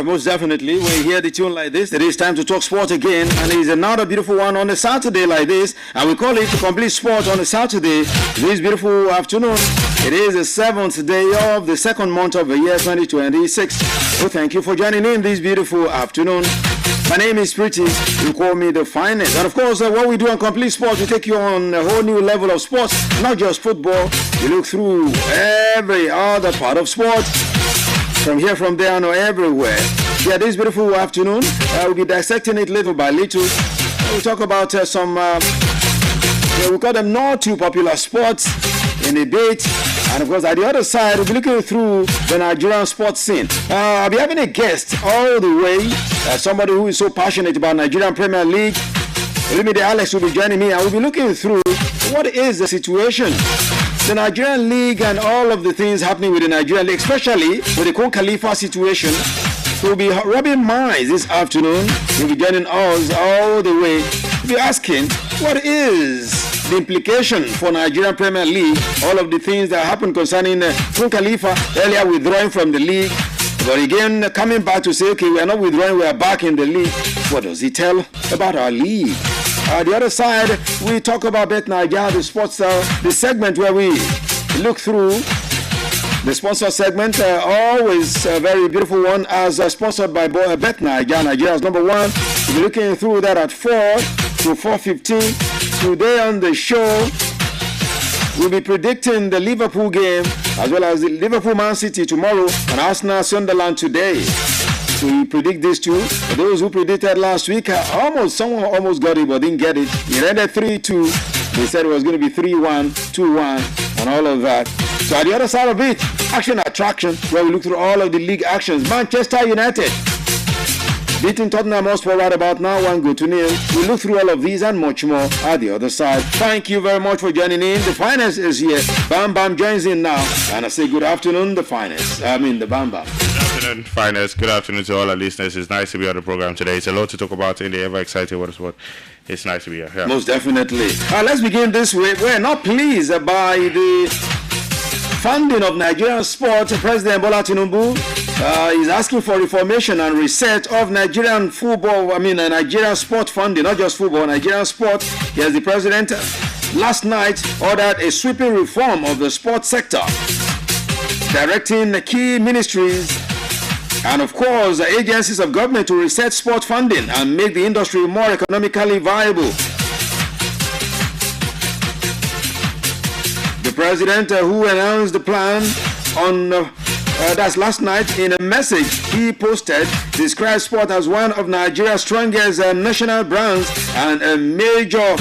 Yeah, most definitely. When you hear the tune like this, it is time to talk sport again. And it's another beautiful one on a Saturday like this. And we call it Complete Sport on a Saturday. This beautiful afternoon. It is the 7th day of the second month of the year 2026. So thank you for joining in this beautiful afternoon. My name is Pretty. You call me the finest. And of course, what we do on Complete Sports, we take you on a whole new level of sports, not just football. We look through every other part of sport, from here, from there, and everywhere. Yeah, this beautiful afternoon, we'll be dissecting it little by little. We'll talk about we call them not too popular sports in a bit. And of course, at the other side, we'll be looking through the Nigerian sports scene. I'll be having a guest all the way, somebody who is so passionate about Nigerian Premier League. Olumide Alex will be joining me, and we'll be looking through what is the situation, the Nigerian League, and all of the things happening with the Nigerian League, especially with the Kun Khalifa situation. We'll be Robin Mize this afternoon. We'll be joining us all the way. We'll be asking, what is the implication for Nigerian Premier League? All of the things that happened concerning Kun Khalifa earlier withdrawing from the league, but again coming back to say, okay, we are not withdrawing, we are back in the league. What does it tell about our league? The other side, we talk about Bet Naija, the sports, the segment where we look through the sponsor segment, always a very beautiful one, as sponsored by Bet Naija, Nigeria's number one. We'll be looking through that at 4 to 4:15. Today on the show, we'll be predicting the Liverpool game, as well as the Liverpool Man City tomorrow, and Arsenal Sunderland today. So we predict these two. For those who predicted last week, someone almost got it, but didn't get it. It ended 3-2. They said it was going to be 3-1, 2-1, and all of that. So at the other side of it, action attraction, where we look through all of the league actions. Manchester United beating Tottenham Hotspur right about now, 1-0. We look through all of these and much more at the other side. Thank you very much for joining in. The finest is here. Bam Bam joins in now. And I say good afternoon, the finest. The Bam Bam. Good afternoon, finest. Good afternoon to all our listeners. It's nice to be on the program today. It's a lot to talk about in the ever-exciting world of sport. It's nice to be here. Yeah. Most definitely. Let's begin this way. We're not pleased by the funding of Nigerian sport. President Bola Tinubu is asking for reformation and reset of Nigerian football. Nigerian sport funding, not just football, Nigerian sport. Yes, the president last night ordered a sweeping reform of the sports sector, directing the key ministries and, of course, agencies of government to reset sport funding and make the industry more economically viable. The president, who announced the plan on that's last night, in a message he posted, described sport as one of Nigeria's strongest national brands and a major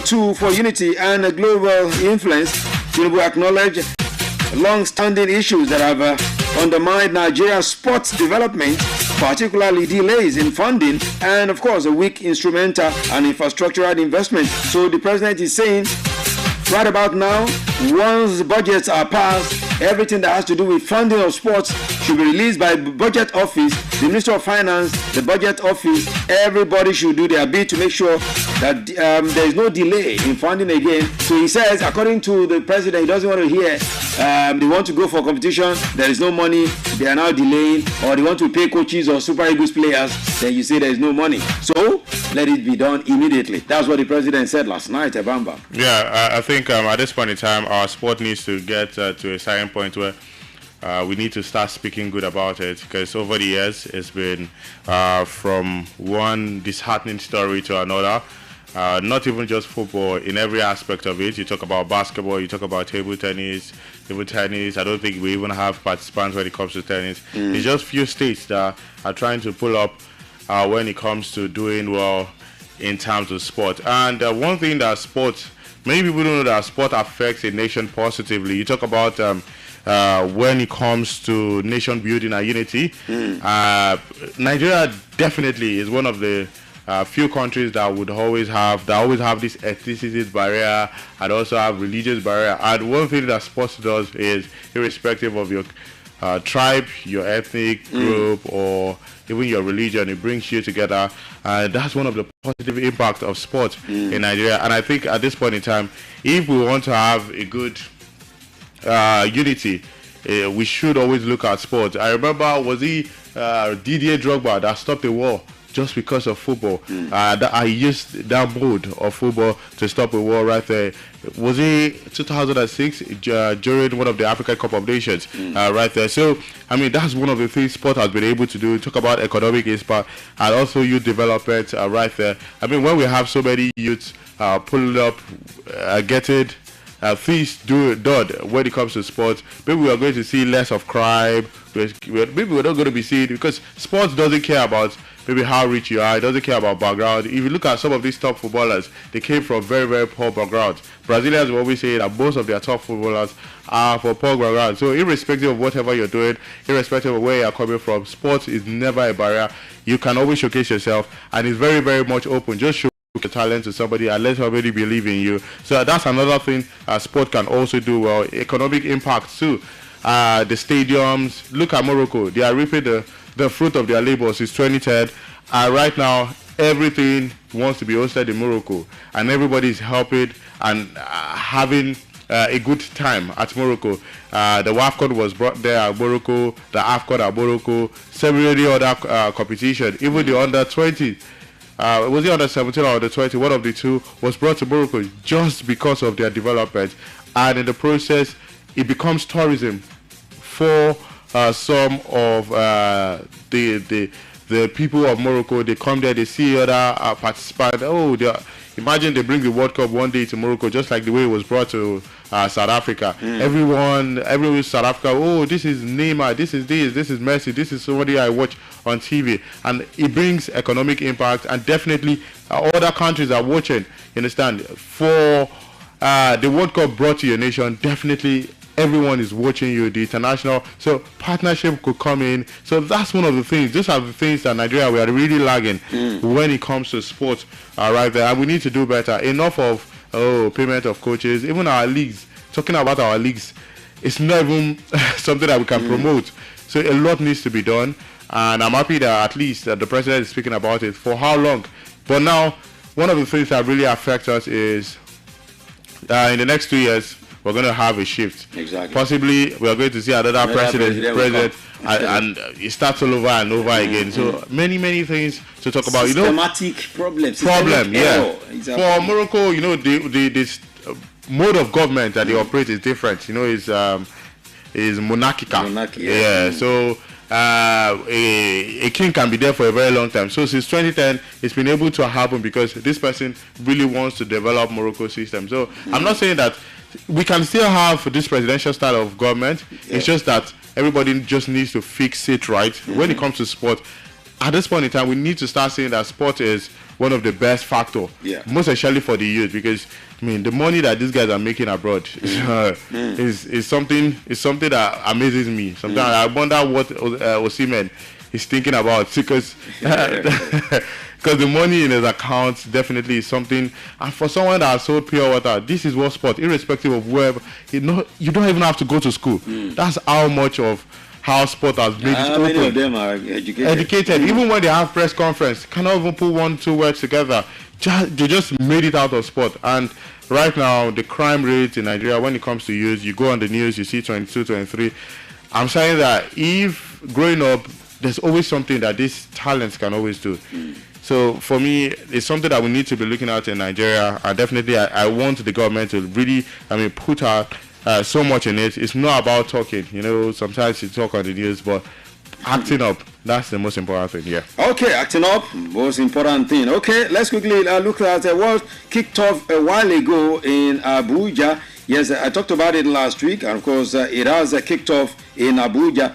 tool for unity and global influence. Tinubu acknowledged long-standing issues that have undermined Nigeria's sports development, particularly delays in funding and, of course, a weak instrumental and infrastructural investment. So the president is saying, right about now, once the budgets are passed, everything that has to do with funding of sports should be released by the budget office, the Minister of Finance, the budget office. Everybody should do their bit to make sure that there is no delay in funding again. So he says, according to the president, he doesn't want to hear they want to go for competition, there is no money, they are now delaying, or they want to pay coaches or Super Eagles players, then you say there is no money. So let it be done immediately. That's what the president said last night, Bamba. Yeah, I think at this point in time, our sport needs to get to a certain point where we need to start speaking good about it, because over the years it's been from one disheartening story to another. Not even just football, in every aspect of it. You talk about basketball, you talk about table tennis. I don't think we even have participants when it comes to tennis. It's just few states that are trying to pull up when it comes to doing well in terms of sport. And one thing that sport, many people don't know that sport affects a nation positively. You talk about when it comes to nation building and unity. Nigeria definitely is one of the few countries that would always have this ethnicity barrier and also have religious barrier. And one thing that sports does is, irrespective of your tribe, your ethnic group, or even your religion, it brings you together. That's one of the positive impacts of sport in Nigeria. And I think at this point in time, if we want to have a good unity we should always look at sports. I remember, was he Didier Drogba that stopped the war just because of football? I used that mode of football to stop a war right there. Was it 2006 during one of the African Cup of Nations right there? So, I mean, that's one of the things sport has been able to do. Talk about economic impact and also youth development right there. I mean, when we have so many youths pulling up, getting things done when it comes to sports, maybe we are going to see less of crime. Maybe we're not going to be seeing, because sports doesn't care about maybe how rich you are. It doesn't care about background. If you look at some of these top footballers, they came from very, very poor backgrounds. Brazilians will always say that most of their top footballers are from poor backgrounds. So irrespective of whatever you're doing, irrespective of where you're coming from, sports is never a barrier. You can always showcase yourself, and it's very, very much open. Just show your talent to somebody and let somebody believe in you. So that's another thing sport can also do well. Economic impact too. The stadiums, look at Morocco. They are reaping the fruit of their labor since 2010. Right now, everything wants to be hosted in Morocco, and everybody is helping and having a good time at Morocco. The WAFCON was brought there at Morocco, the AFCON at Morocco, several other competition, even the under 20. Was it under 17 or under 20? One of the two was brought to Morocco just because of their development, and in the process, it becomes tourism for some of the people of Morocco. They come there, they see other participants. Oh, imagine they bring the World Cup one day to Morocco, just like the way it was brought to South Africa. Everyone in South Africa, oh, this is Neymar, this is Messi, this is somebody I watch on TV. And it brings economic impact, and definitely other countries are watching, you understand. For the World Cup brought to your nation, definitely everyone is watching you, the international. So partnership could come in. So that's one of the things. These are the things that Nigeria, we are really lagging when it comes to sports right there. And we need to do better. Enough of payment of coaches. Even our leagues, talking about our leagues, it's not even something that we can promote. So a lot needs to be done. And I'm happy that at least the president is speaking about it. For how long? But now, one of the things that really affects us is in the next 2 years, we're going to have a shift. Exactly. Possibly, we are going to see another president and it starts all over and over again. So many things to talk about. Systematic problem, yeah. Exactly. For Morocco, this mode of government that they operate is different. Is monarchical. Yeah. So a king can be there for a very long time. So since 2010, it's been able to happen because this person really wants to develop Morocco's system. So I'm not saying that we can still have this presidential style of government. It's just that everybody just needs to fix it right. When it comes to sport, at this point in time, we need to start saying that sport is one of the best factor, most especially for the youth, because I mean the money that these guys are making abroad is something that amazes me. Sometimes I wonder what Osimhen is thinking about, because because the money in his account definitely is something. And for someone that has sold pure water, this is what sport, irrespective of wherever, you don't even have to go to school. That's how much of how sport has made it open. Many of them are educated. Even when they have press conference, cannot even put 1-2 words together. They just made it out of sport. And right now, the crime rate in Nigeria, when it comes to youth, you go on the news, you see 22, 23. I'm saying that if growing up, there's always something that these talents can always do. So for me, it's something that we need to be looking at in Nigeria. And definitely, I want the government to really, put out so much in it. It's not about talking. Sometimes you talk on the news, but acting up, that's the most important thing. Yeah. Okay, acting up, most important thing. Okay, let's quickly look at what kicked off a while ago in Abuja. Yes, I talked about it last week, and of course, it has kicked off in Abuja.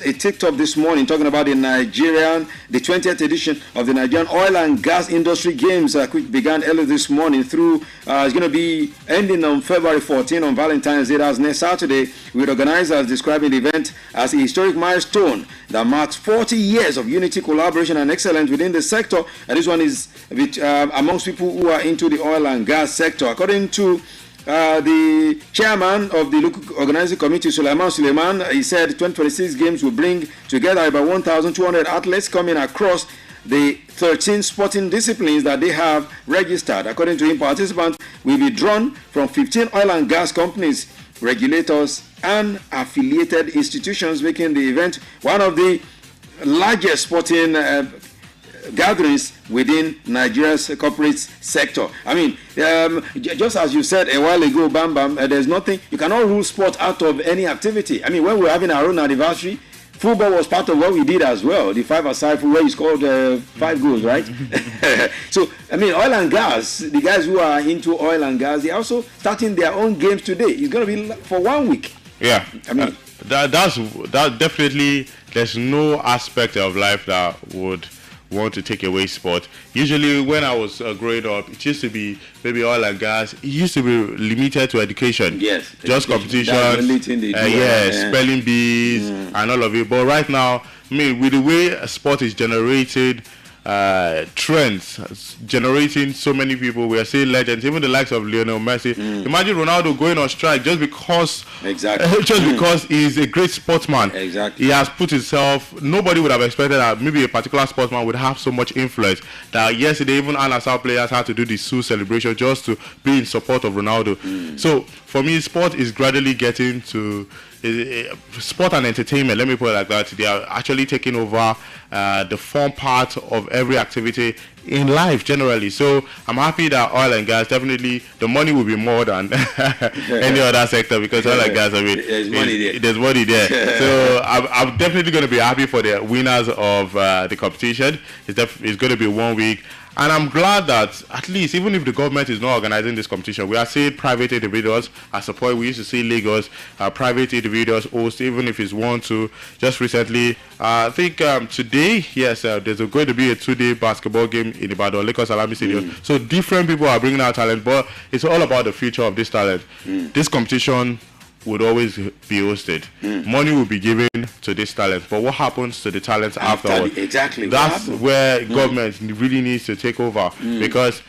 It kicked off this morning, talking about the 20th edition of the Nigerian Oil and Gas Industry Games, which began early this morning through, it's going to be ending on February 14 on Valentine's Day. That's next Saturday, with organizers describing the event as a historic milestone that marks 40 years of unity, collaboration, and excellence within the sector. And this one is amongst people who are into the oil and gas sector. According to the chairman of the local organizing committee, Suleiman, he said 2026 games will bring together about 1,200 athletes coming across the 13 sporting disciplines that they have registered. According to him, participants will be drawn from 15 oil and gas companies regulators, and affiliated institutions, making the event one of the largest sporting gatherings within Nigeria's corporate sector. I mean, just as you said a while ago, Bam Bam, there's nothing, you cannot rule sport out of any activity. I mean, when we're having our own anniversary, football was part of what we did as well. The 5-a-side, where you scored 5 goals, right? So, I mean, oil and gas, the guys who are into oil and gas, they're also starting their own games today. It's going to be for 1 week. Yeah. I mean, that's definitely, there's no aspect of life that would want to take away sport. Usually when I was growing up, it used to be maybe oil and gas. It used to be limited to education. Yes. Just competition. Spelling bees and all of it. But right now, I mean, with the way sport is generated, trends, generating so many people, we are seeing legends, even the likes of Lionel Messi. Imagine Ronaldo going on strike just because because he's a great sportsman. Exactly. He has put himself, nobody would have expected that maybe a particular sportsman would have so much influence that yesterday even Al Nassr players had to do the Sue celebration just to be in support of Ronaldo. So for me, sport is gradually getting to sport and entertainment, let me put it like that. They are actually taking over the fun part of every activity in life generally. So I'm happy that oil and gas, definitely the money will be more than any other sector, because oil and gas, I mean, there's money there. So I'm definitely going to be happy for the winners of the competition. It's going to be 1 week. And I'm glad that at least, even if the government is not organizing this competition, we are seeing private individuals at support. We used to see Lagos, private individuals host, even if it's 1-2. Just recently, I think today, yes, there's going to be a 2-day basketball game in Ibadan, Lagos Alami Stadium. So different people are bringing out talent, but it's all about the future of this talent. This competition would always be hosted. Money will be given to this talent, but what happens to the talents afterwards? Exactly. That's where government really needs to take over, because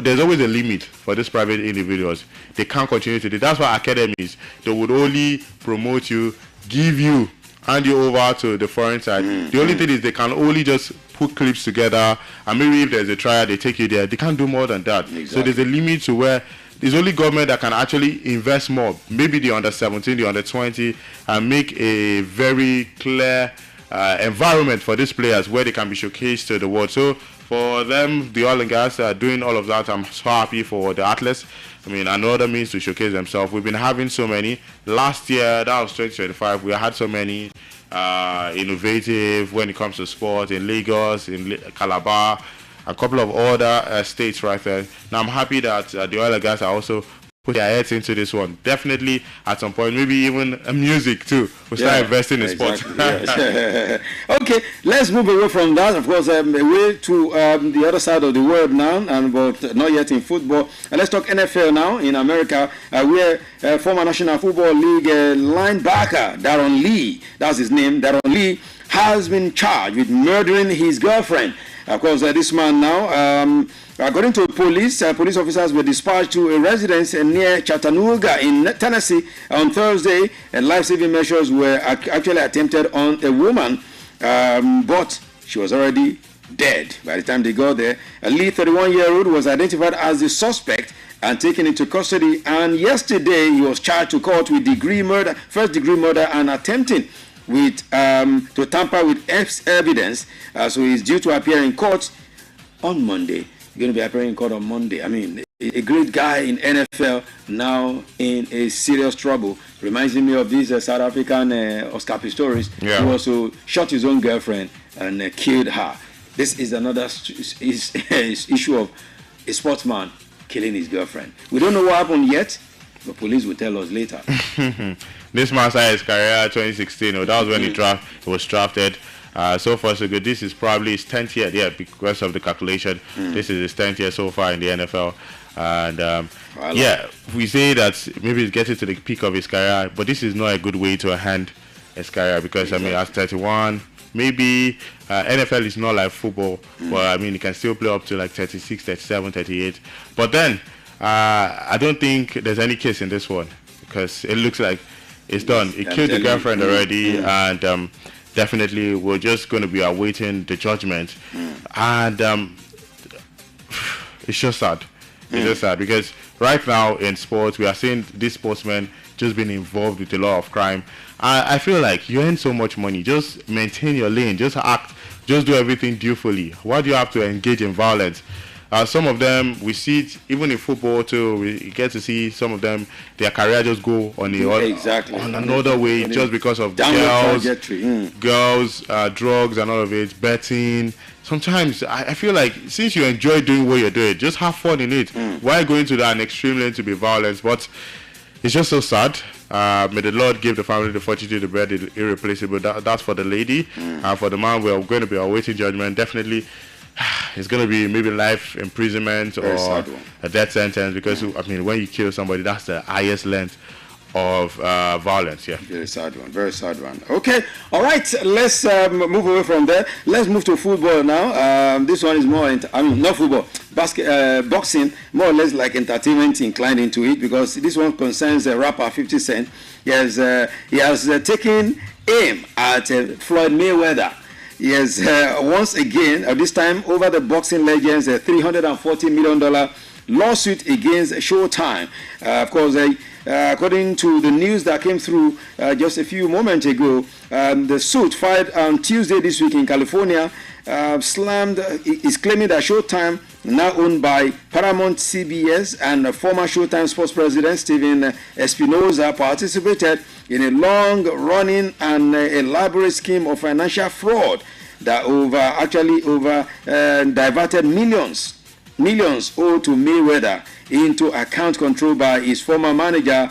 there's always a limit for these private individuals. They can't continue to do. That's why academies, they would only promote you, give you, hand you over to the foreign side. The only thing is they can only just put clips together, and maybe if there's a trial, they take you there. They can't do more than that. Exactly. So there's a limit to where it's only government that can actually invest more, maybe the under 17, the under 20, and make a very clear environment for these players where they can be showcased to the world. So for them, the oil and gas are doing all of that. I'm so happy for the athletes. I mean, another means to showcase themselves. We've been having so many. Last year, that was 2025, we had so many innovative when it comes to sport in Lagos, in Calabar, a couple of other states right there. Now I'm happy that the oil and gas are also put their heads into this one. Definitely at some point, maybe even music too. We'll start investing in sports. Yes. Okay, let's move away from that. Of course, away to the other side of the world now, but not yet in football. Let's talk NFL now in America, where former National Football League linebacker Darron Lee, that's his name, Darron Lee, has been charged with murdering his girlfriend. Of course, this man now, according to police, police officers were dispatched to a residence near Chattanooga in Tennessee on Thursday, and life-saving measures were actually attempted on a woman, but she was already dead by the time they got there. A Lee, 31-year-old, was identified as the suspect and taken into custody, and yesterday he was charged to court with first-degree murder, and attempting to tamper with evidence. So he's due to appear in court on Monday. He's going to be appearing in court on Monday. I mean, a great guy in NFL now in a serious trouble. Reminds me of this South African Oscar Pistorius, who also shot his own girlfriend and killed her. This is another issue of a sportsman killing his girlfriend. We don't know what happened yet, but police will tell us later. This man started his career 2016. That was when he was drafted. So far so good. This is probably his 10th year, because of the calculation. This is his 10th year so far in the NFL. And we say that maybe he's getting to the peak of his career, but this is not a good way to end his career, because I mean, at 31, maybe NFL is not like football, but I mean, he can still play up to like 36, 37, 38. But then I don't think there's any case in this one, because it looks like it's done. He killed the girlfriend already, and definitely we're just going to be awaiting the judgment. And it's just sad. It's just sad, because right now in sports, we are seeing these sportsmen just being involved with a lot of crime. I feel like you earn so much money. Just maintain your lane. Just act. Just do everything dutifully. Why do you have to engage in violence? Some of them, we see it even in football too. We get to see some of them, their career just go on on another way just because of girls, drugs and all of it, betting. Sometimes I feel like since you enjoy doing what you're doing, just have fun in it. Why go into that extreme lane to be violent? But it's just so sad. May the Lord give the family the fortitude to bear the irreplaceable. That's for the lady. For the man, we're going to be awaiting judgment. Definitely. It's going to be maybe life imprisonment or a death sentence because, I mean, when you kill somebody, that's the highest length of violence. Yeah. Very sad one. Very sad one. Okay. All right. Let's move away from there. Let's move to football now. This one is more, not football, boxing, more or less like entertainment inclined into it because this one concerns the rapper 50 Cent. He has taken aim at Floyd Mayweather. Yes, once again, this time over the boxing legends, a $340 million lawsuit against Showtime. Of course, according to the news that came through just a few moments ago, the suit filed on Tuesday this week in California is claiming that Showtime, now owned by Paramount CBS, and former Showtime sports president Steven Espinoza participated in a long-running and elaborate scheme of financial fraud that diverted millions owed to Mayweather into accounts controlled by his former manager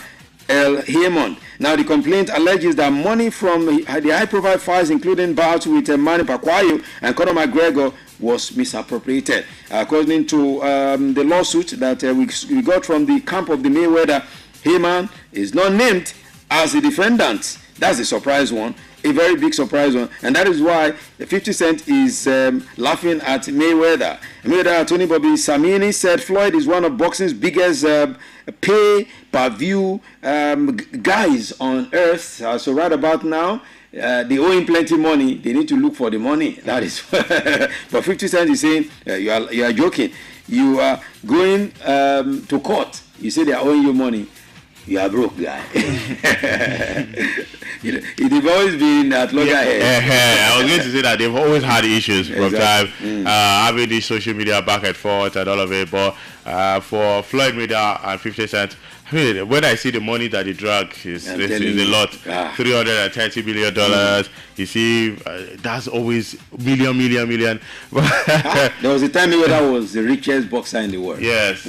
El Haymon. Now, the complaint alleges that money from the high-profile fights, including bouts with Manny Pacquiao and Conor McGregor, was misappropriated. According to the lawsuit that we got from the camp of the Mayweather, Haymon is not named as the defendant. That's a surprise one, a very big surprise one, and that is why 50 Cent is laughing at Mayweather. Mayweather attorney Bobby Samini said Floyd is one of boxing's biggest pay-per-view guys on earth. So right about now, they owe him plenty money. They need to look for the money. That is, but 50 Cent is saying you are joking. You are going to court. You say they are owing you money. You are broke, guy. They've always been at loggerheads. I was going to say that they've always had issues from time, having this social media back and forth and all of it. But for Floyd Mayweather and 50 Cent, I mean, when I see the money that they drag, is a lot. $330 million. You see, that's always million. There was a time Mayweather was the richest boxer in the world. Yes,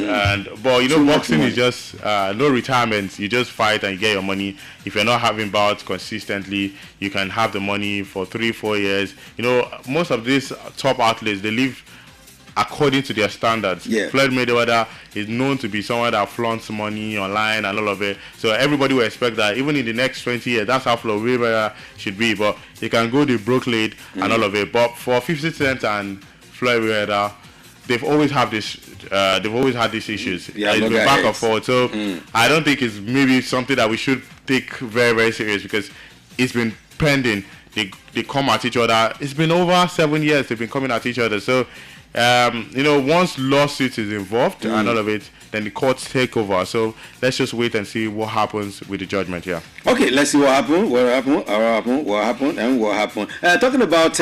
but you know, boxing is just no retirement. You just fight and you get your money. If you're not having bouts consistently, you can have the money for 3-4 years. You know, most of these top athletes, they live according to their standards. Yeah. Floyd Mayweather is known to be someone that flaunts money online and all of it. So everybody will expect that even in the next 20 years, that's how Floyd Mayweather should be. But he can go the broke late and all of it. But for 50 Cent and Floyd Mayweather, they've always had these issues. Yeah, it's been back and forth. So I don't think it's maybe something that we should take very, very serious because it's been pending. They come at each other. It's been over 7 years they've been coming at each other. So you know, once lawsuit is involved and all of it, then the courts take over. So let's just wait and see what happens with the judgment here. Okay, let's see what happened. Talking about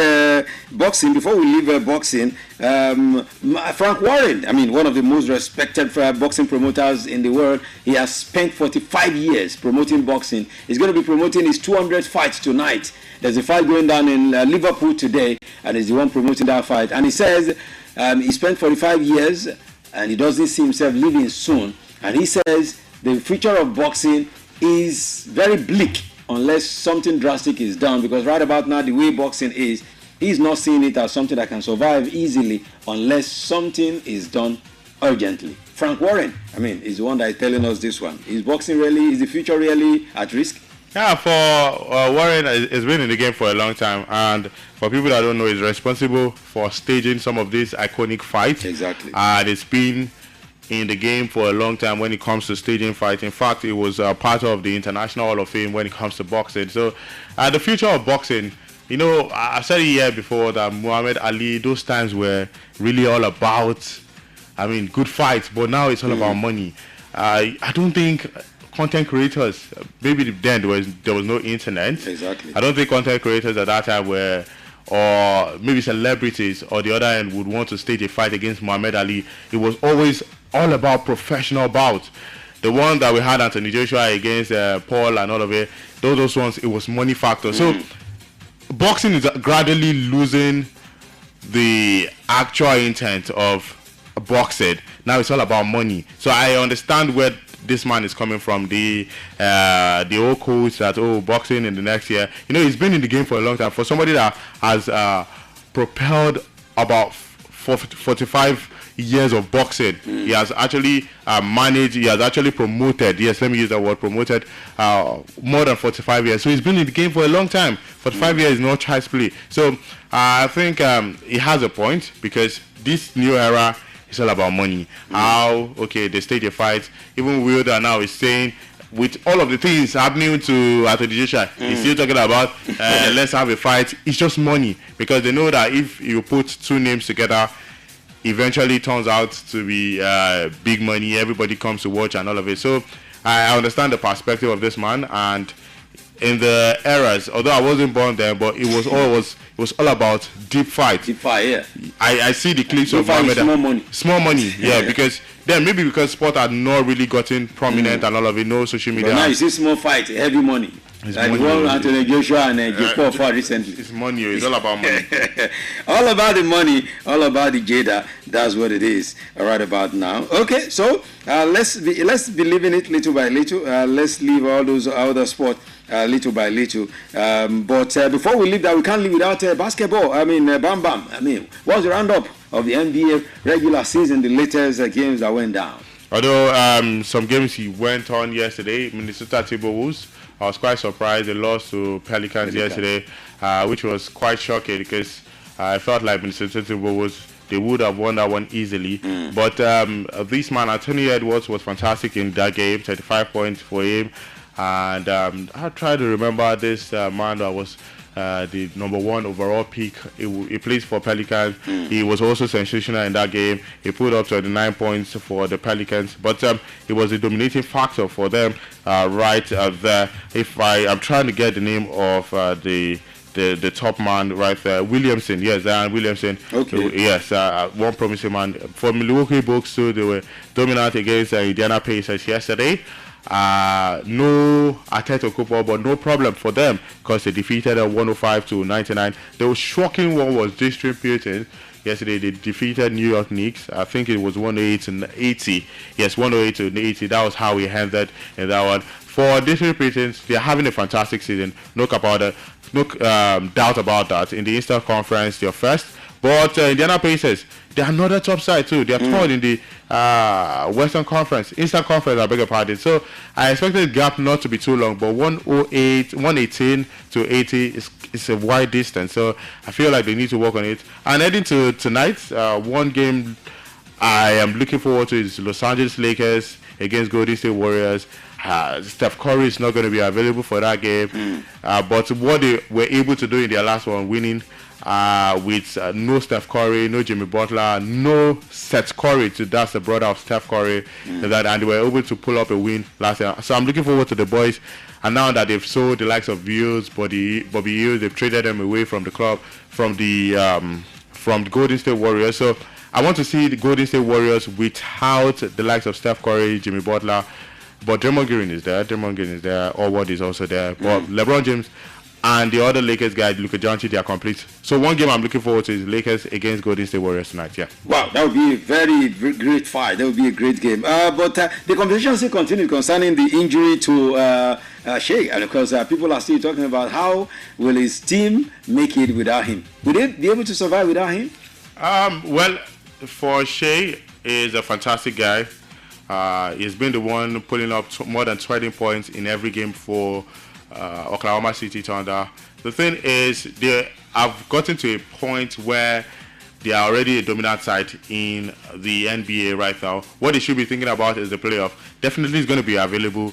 boxing, before we leave boxing, Frank Warren, I mean, one of the most respected boxing promoters in the world, he has spent 45 years promoting boxing. He's going to be promoting his 200th fight tonight. There's a fight going down in Liverpool today, and he's the one promoting that fight. And he says he spent 45 years, and he doesn't see himself leaving soon. And he says the future of boxing is very bleak unless something drastic is done. Because right about now, the way boxing is, he's not seeing it as something that can survive easily unless something is done urgently. Frank Warren, I mean, is the one that is telling us this one. Is the future really at risk? Yeah, for Warren, has been in the game for a long time, and for people that don't know, he's responsible for staging some of these iconic fights. Exactly. And it's been in the game for a long time when it comes to staging fights. In fact, it was part of the International Hall of Fame when it comes to boxing. So, the future of boxing, you know, I said it here before that Muhammad Ali, those times were really all about, I mean, good fights, but now it's all about money. I don't think content creators, maybe then there was no internet. Exactly. I don't think content creators at that time were, or maybe celebrities or the other end would want to stage a fight against Muhammad Ali. It was always all about professional bouts. The one that we had Anthony Joshua against Paul and all of it, those ones, it was money factor. So boxing is gradually losing the actual intent of boxing. Now it's all about money. So I understand where this man is coming from. The old coach that boxing in the next year. He's been in the game for a long time. For somebody that has propelled about 45 years of boxing, he has actually managed. He has actually promoted. Yes, let me use that word, promoted. More than 45 years. So he's been in the game for a long time. 45 years is not child's play. So I think he has a point, because this new era, it's all about money. They stage a fight. Even Wilder now is saying, with all of the things happening to Anthony Joshua, he's still talking about let's have a fight. It's just money, because they know that if you put two names together, eventually it turns out to be big money. Everybody comes to watch and all of it. So I understand the perspective of this man. And in the eras, although I wasn't born then, but it was all about deep fight. Deep fight, yeah. I see the clips of Muhammad. Small money. Yeah, because then maybe because sport had not really gotten prominent and all of it, no social media. But now you see small fight, heavy money. It's like money. the one Anthony Joshua and Jake Paul fought recently. It's money. It's all about money. All about the money, all about the Jada. That's what it is right about now. Okay, so let's be living it little by little. Let's leave all those other sports little by little. But before we leave that, we can't live without basketball. Bam Bam. What's the roundup of the NBA regular season, the latest games that went down? Although some games he went on yesterday, Minnesota Timberwolves, I was quite surprised they lost to Pelicans yesterday, which was quite shocking, because I felt like Minnesota Timberwolves, they would have won that one easily. But this man, Anthony Edwards, was fantastic in that game, 35 points for him. And I try to remember this man that was the number 1 overall pick. He plays for Pelicans. He was also sensational in that game. He put up 29 points for the Pelicans, but he was a dominating factor for them right there. I'm trying to get the name of the top man right there, Williamson. Yes, Zion Williamson. Okay. Yes, one promising man. For Milwaukee Bucks too, they were dominant against Indiana Pacers yesterday. No Antetokounmpo, but no problem for them, because they defeated 105-99. The shocking one was District Pistons. Yesterday they defeated New York Knicks. I think it was 108-80. Yes, 108-80. That was how we ended in that one. For District Pistons, they're having a fantastic season. No doubt about that. In the Eastern Conference, they're first. But Indiana Pacers, they're another top side too. They're third in the Western Conference, Eastern Conference, I beg your pardon. So I expected the gap not to be too long, but 118 to 80 is a wide distance. So I feel like they need to work on it. And heading to tonight, one game I am looking forward to is Los Angeles Lakers against Golden State Warriors. Steph Curry is not going to be available for that game. But what they were able to do in their last one, winning with no Steph Curry, no Jimmy Butler, no Seth Curry, that's the brother of Steph Curry, and they were able to pull up a win last year. So I'm looking forward to the boys. And now that they've sold the likes of Bobby Hughes, they've traded them away from the club, from the Golden State Warriors. So I want to see the Golden State Warriors without the likes of Steph Curry, Jimmy Butler. But Draymond Green is there. Orward is also there. But LeBron James and the other Lakers guy, Luka Doncic, they are complete. So one game I'm looking forward to is Lakers against Golden State Warriors tonight. Yeah. Wow, that would be a very great fight. That would be a great game. But the conversation still continues concerning the injury to Shea, and of course people are still talking about how will his team make it without him. Will they be able to survive without him? Well, for Shea, is a fantastic guy. He's been the one pulling up more than 20 points in every game for Oklahoma City Thunder. The thing is, they have gotten to a point where they are already a dominant side in the NBA right now. What they should be thinking about is the playoff. Definitely is going to be available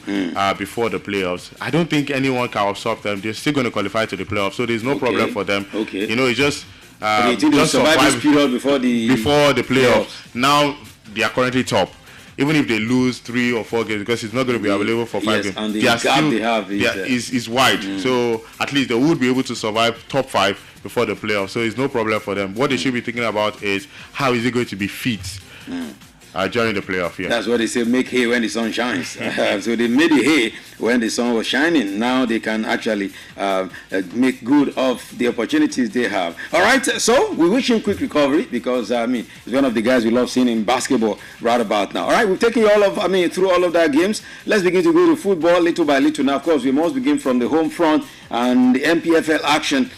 before the playoffs. I don't think anyone can absorb them. They're still going to qualify to the playoffs, so there's no problem for them. Okay. It's just just survive this period before the playoffs. Now they are currently top. even if they lose 3 or 4 games, because it's not going to be available for 5 games, and the gap they have is wide. So at least they would be able to survive top 5 before the playoffs. So it's no problem for them. What they should be thinking about is how is it going to be fit during the playoff. Yeah. That's what they say, make hay when the sun shines. So they made the hay when the sun was shining. Now they can actually make good of the opportunities they have. All right, so we wish him quick recovery, because he's one of the guys we love seeing in basketball right about now. All right, we've taken you through all of that games. Let's begin to go to football little by little. Now, of course, we must begin from the home front and the MPFL action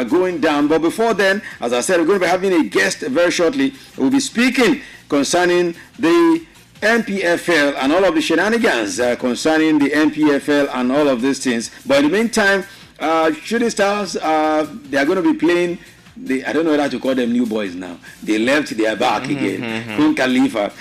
going down. But before then, as I said, we're going to be having a guest very shortly. We'll be speaking concerning the MPFL and all of the shenanigans concerning the MPFL and all of these things. But in the meantime, Shooting Stars, they are going to be playing. I don't know how to call them new boys now. They left, they are back again. Kun Khalifa.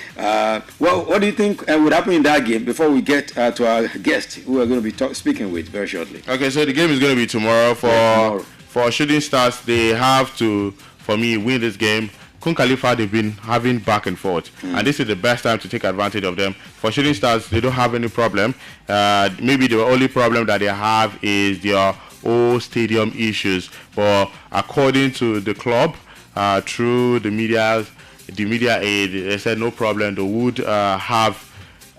What do you think would happen in that game before we get to our guest, who we're going to be speaking with very shortly? Okay, so the game is going to be tomorrow. For Shooting Stars, they have to, for me, win this game. Kun Khalifa, they've been having back and forth, and this is the best time to take advantage of them. For Shooting Stars, they don't have any problem. Maybe the only problem that they have is their old stadium issues. But according to the club, through the media aid, they said no problem. They would have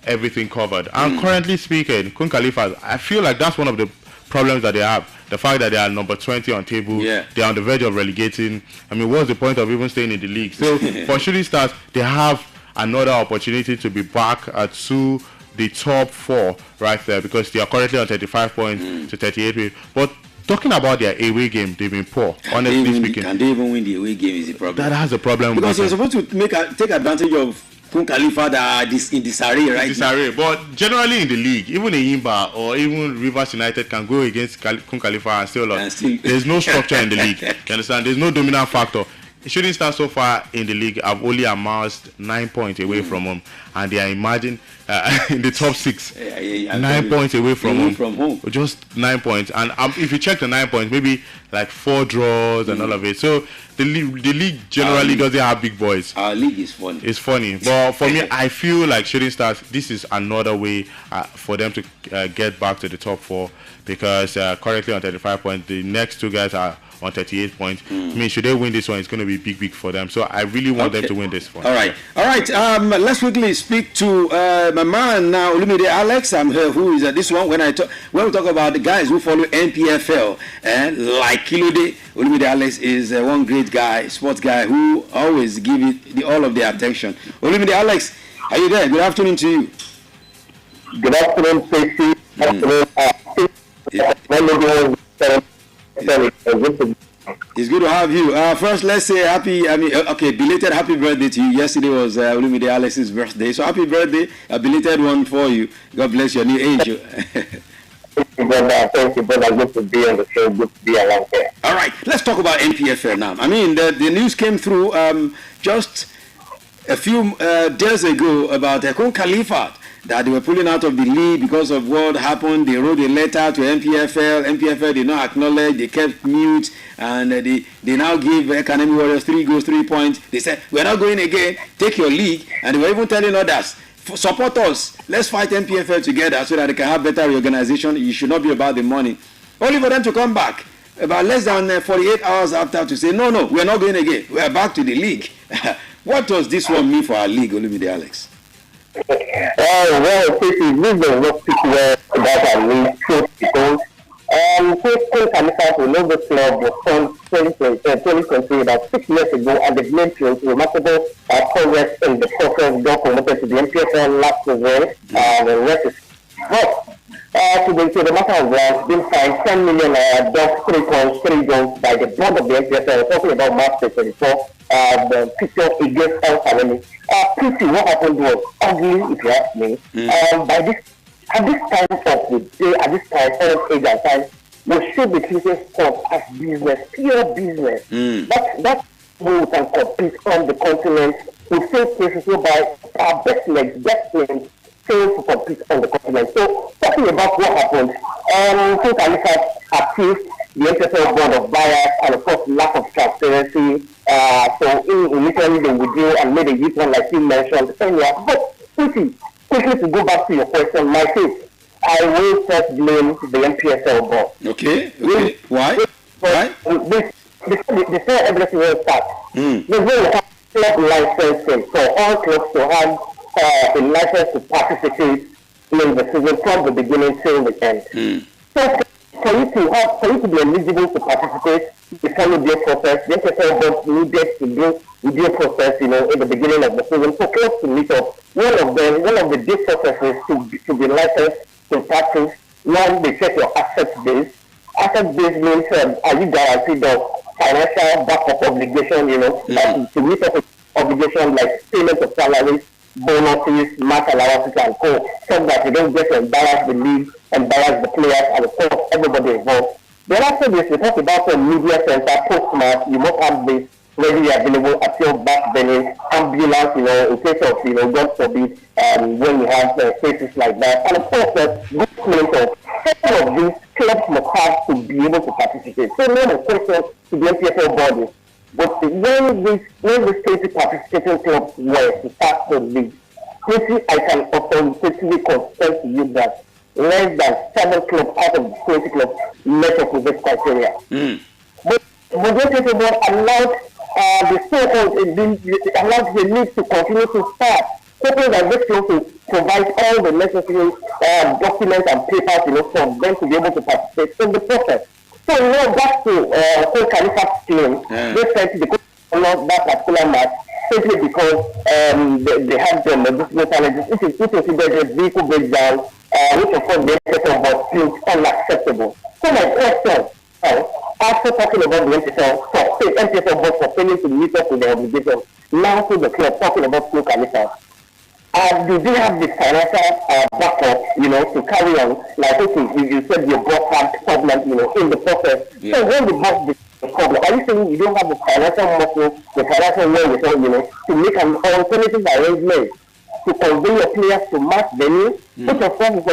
everything covered. And currently speaking, Kun Khalifa, I feel like that's one of the problems that they have. The fact that they are number 20 on table, they're on the verge of relegating. I mean, what's the point of even staying in the league? So for Shooting Stars, they have another opportunity to be back to the top 4 right there, because they are currently on 35 points to 38 points. But talking about their away game, they've been poor, honestly speaking. Can they even win the away game is the problem. That has a problem. Because you're supposed to take advantage of Kun Khalifa that are in disarray right disarray. But generally in the league, even Eyimba or even Rivers United can go against Kun Khalifa and still lose. There's no structure in the league. You understand? There's no dominant factor. Shooting Stars so far in the league have only amassed 9 points away from home, and they are in the top 6. 9 points away from home. Just 9 points, and if you check the 9 points, maybe like 4 draws and all of it. So the league generally doesn't have big boys. Our league is funny. It's funny, but for me, I feel like Shooting Stars, this is another way for them to get back to the top 4, because currently on 35 points, the next 2 guys are on 38 points. I mean, should they win this one, it's going to be big for them. So I really want them to win this one. All right. Let's quickly speak to my man now, Olumide Alex. I'm here. Who is this one? When we talk about the guys who follow NPFL, like Kilode, Olumide Alex is one great guy, sports guy, who always give it all of their attention. Olumide Alex, are you there? Good afternoon to you. Good afternoon, Stacey. It's good to have you. First, let's say belated happy birthday to you. Yesterday was Olumide Alex's birthday, so happy birthday, a belated one for you. God bless your new age. Thank you, brother. Good to be on the show. Good to be around here. All right, let's talk about NPFL now. I mean, the news came through just a few days ago about Kun Khalifa, that they were pulling out of the league because of what happened. They wrote a letter to NPFL. NPFL did not acknowledge. They kept mute, and they now give Academy Warriors 3 goals, 3 points. They said, we're not going again. Take your league. And they were even telling others, support us. Let's fight NPFL together so that they can have better reorganization. It should not be about the money. Only for them to come back about less than 48 hours after to say, no, we're not going again. We are back to the league. What does this one mean for our league, Olumide Alex? Well, this is not speak well about our league, because Kun Khalifa, who knows the club, was formed 2020, about 6 years ago, and they've made remarkable progress in the process. Got promoted to the MPFL last season, and the rest is to the matter of it's been fined 10 million, dogs 3 points, 3 goals by the board of the MPFL. Talking about March 24, the picture against El Salemi. Pretty, what happened was ugly, if you ask me. At this time of the day, at this time, age and time, we should be treating sports as business, pure business. That's where we can compete on the continent. We face cases whereby our best legs, best players fail to compete on the continent. So, talking about what happened, Kun Khalifa accused the MPFL board of bias and, of course, lack of transparency. So initially they withdrew and made a youth one, like you mentioned earlier. But pretty, back to your question, my case, I will first blame the NPSL board. Okay. Why? Before everything will start, they will have club licensing for all clubs to have a license to participate in the season from the beginning till the end. So for you to be eligible to participate, you follow their process. The NPSL board needed to do their process, in the beginning of the season for clubs to meet up. One of the big processes to be licensed to practice. One, they check your asset base. Asset base means are you guaranteed of financial backup obligation, to meet up with obligation like payment of salaries, bonuses, match allowances, and co, so that you don't get to embarrass the league, embarrass the players, and of course everybody involved. Then after this, we talk about the media center, post-match. You must have this readily available at your back venue, ambulance, in case of, God forbid, when you have cases like that. And of course, good mental. Some of these clubs must have to be able to participate. So, no question to the NPSL body. But when the state participating clubs were to start the league, I can authoritatively confirm to you that less than 7 clubs out of the 20 clubs met up with this criteria. But the NPSL board allowed allowed the league to continue to start, hoping that this club will provide all the necessary documents and papers, for them to be able to participate in the process. So back to Cole Khalifa's claim, they said they could not that particular match simply because they had the medicinal challenges. It is considered a vehicle breakdown, which of course the NPSL board feels unacceptable. So my question, after talking about the NPSL board for failing to meet up with the obligation, now to the club talking about Cole Khalifa. Do they have the financial backup, to carry on? Like, okay, you said your boss had problems, in the process. Yeah. So when the boss the problem, are you saying you don't have the financial muscle, the financial wherewithal, to make an alternative arrangement to convey your players to match venue? Which of course is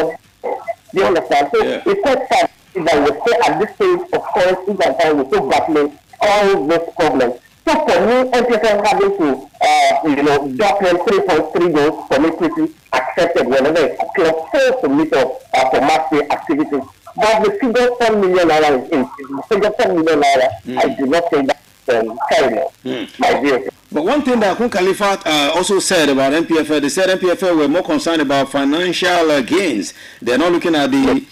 do you understand? So it's quite sad that we say at this stage, of course, each and time we're still battling all those problems. So for me, NPSL having to, document 3.3 goals for me quickly accepted whenever a club fails to meet up for match day activities. But the figure 10 million naira is the figure 10 million naira. I do not think that's terrible, my view. But one thing that Cole Khalifa also said about NPFL, they said NPFL were more concerned about financial gains. They're not looking at the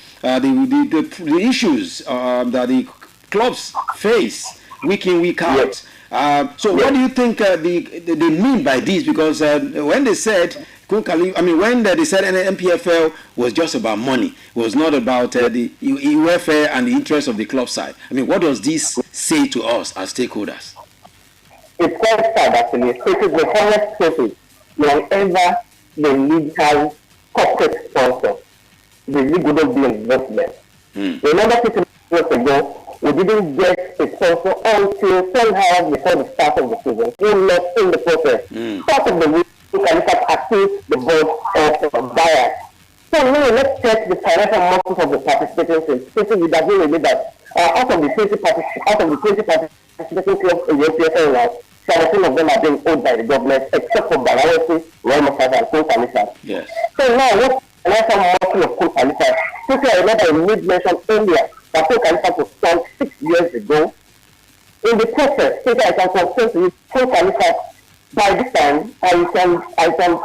issues that the clubs face week in, week out. What do you think they mean by this? Because when they said when they said NPFL was just about money, it was not about the welfare and the interest of the club side. What does this say to us as stakeholders? It's quite sad actually. It is the honest truth. Whenever the league has corporate sponsors, the league wouldn't be in investment. Remember 6 months ago, we didn't get a sponsor until somehow before the start of the season. We lost in the process. Part of the week, we can accuse the board of bias. So now let's check the financial muscles of the participating teams. Simply we agree with me that out of the 20 participating clubs in the NPSL now, 17 of them are being owed by the government, except for Balarosi, Royal Masada, and Cole Khalifa. Yes. So now what financial muscle of Cole Khalifa? Simply I remember I made mention earlier that Cole Khalifa was signed 6 years ago. In the process, I can confirm to you, Cole Khalifa, by this time, I can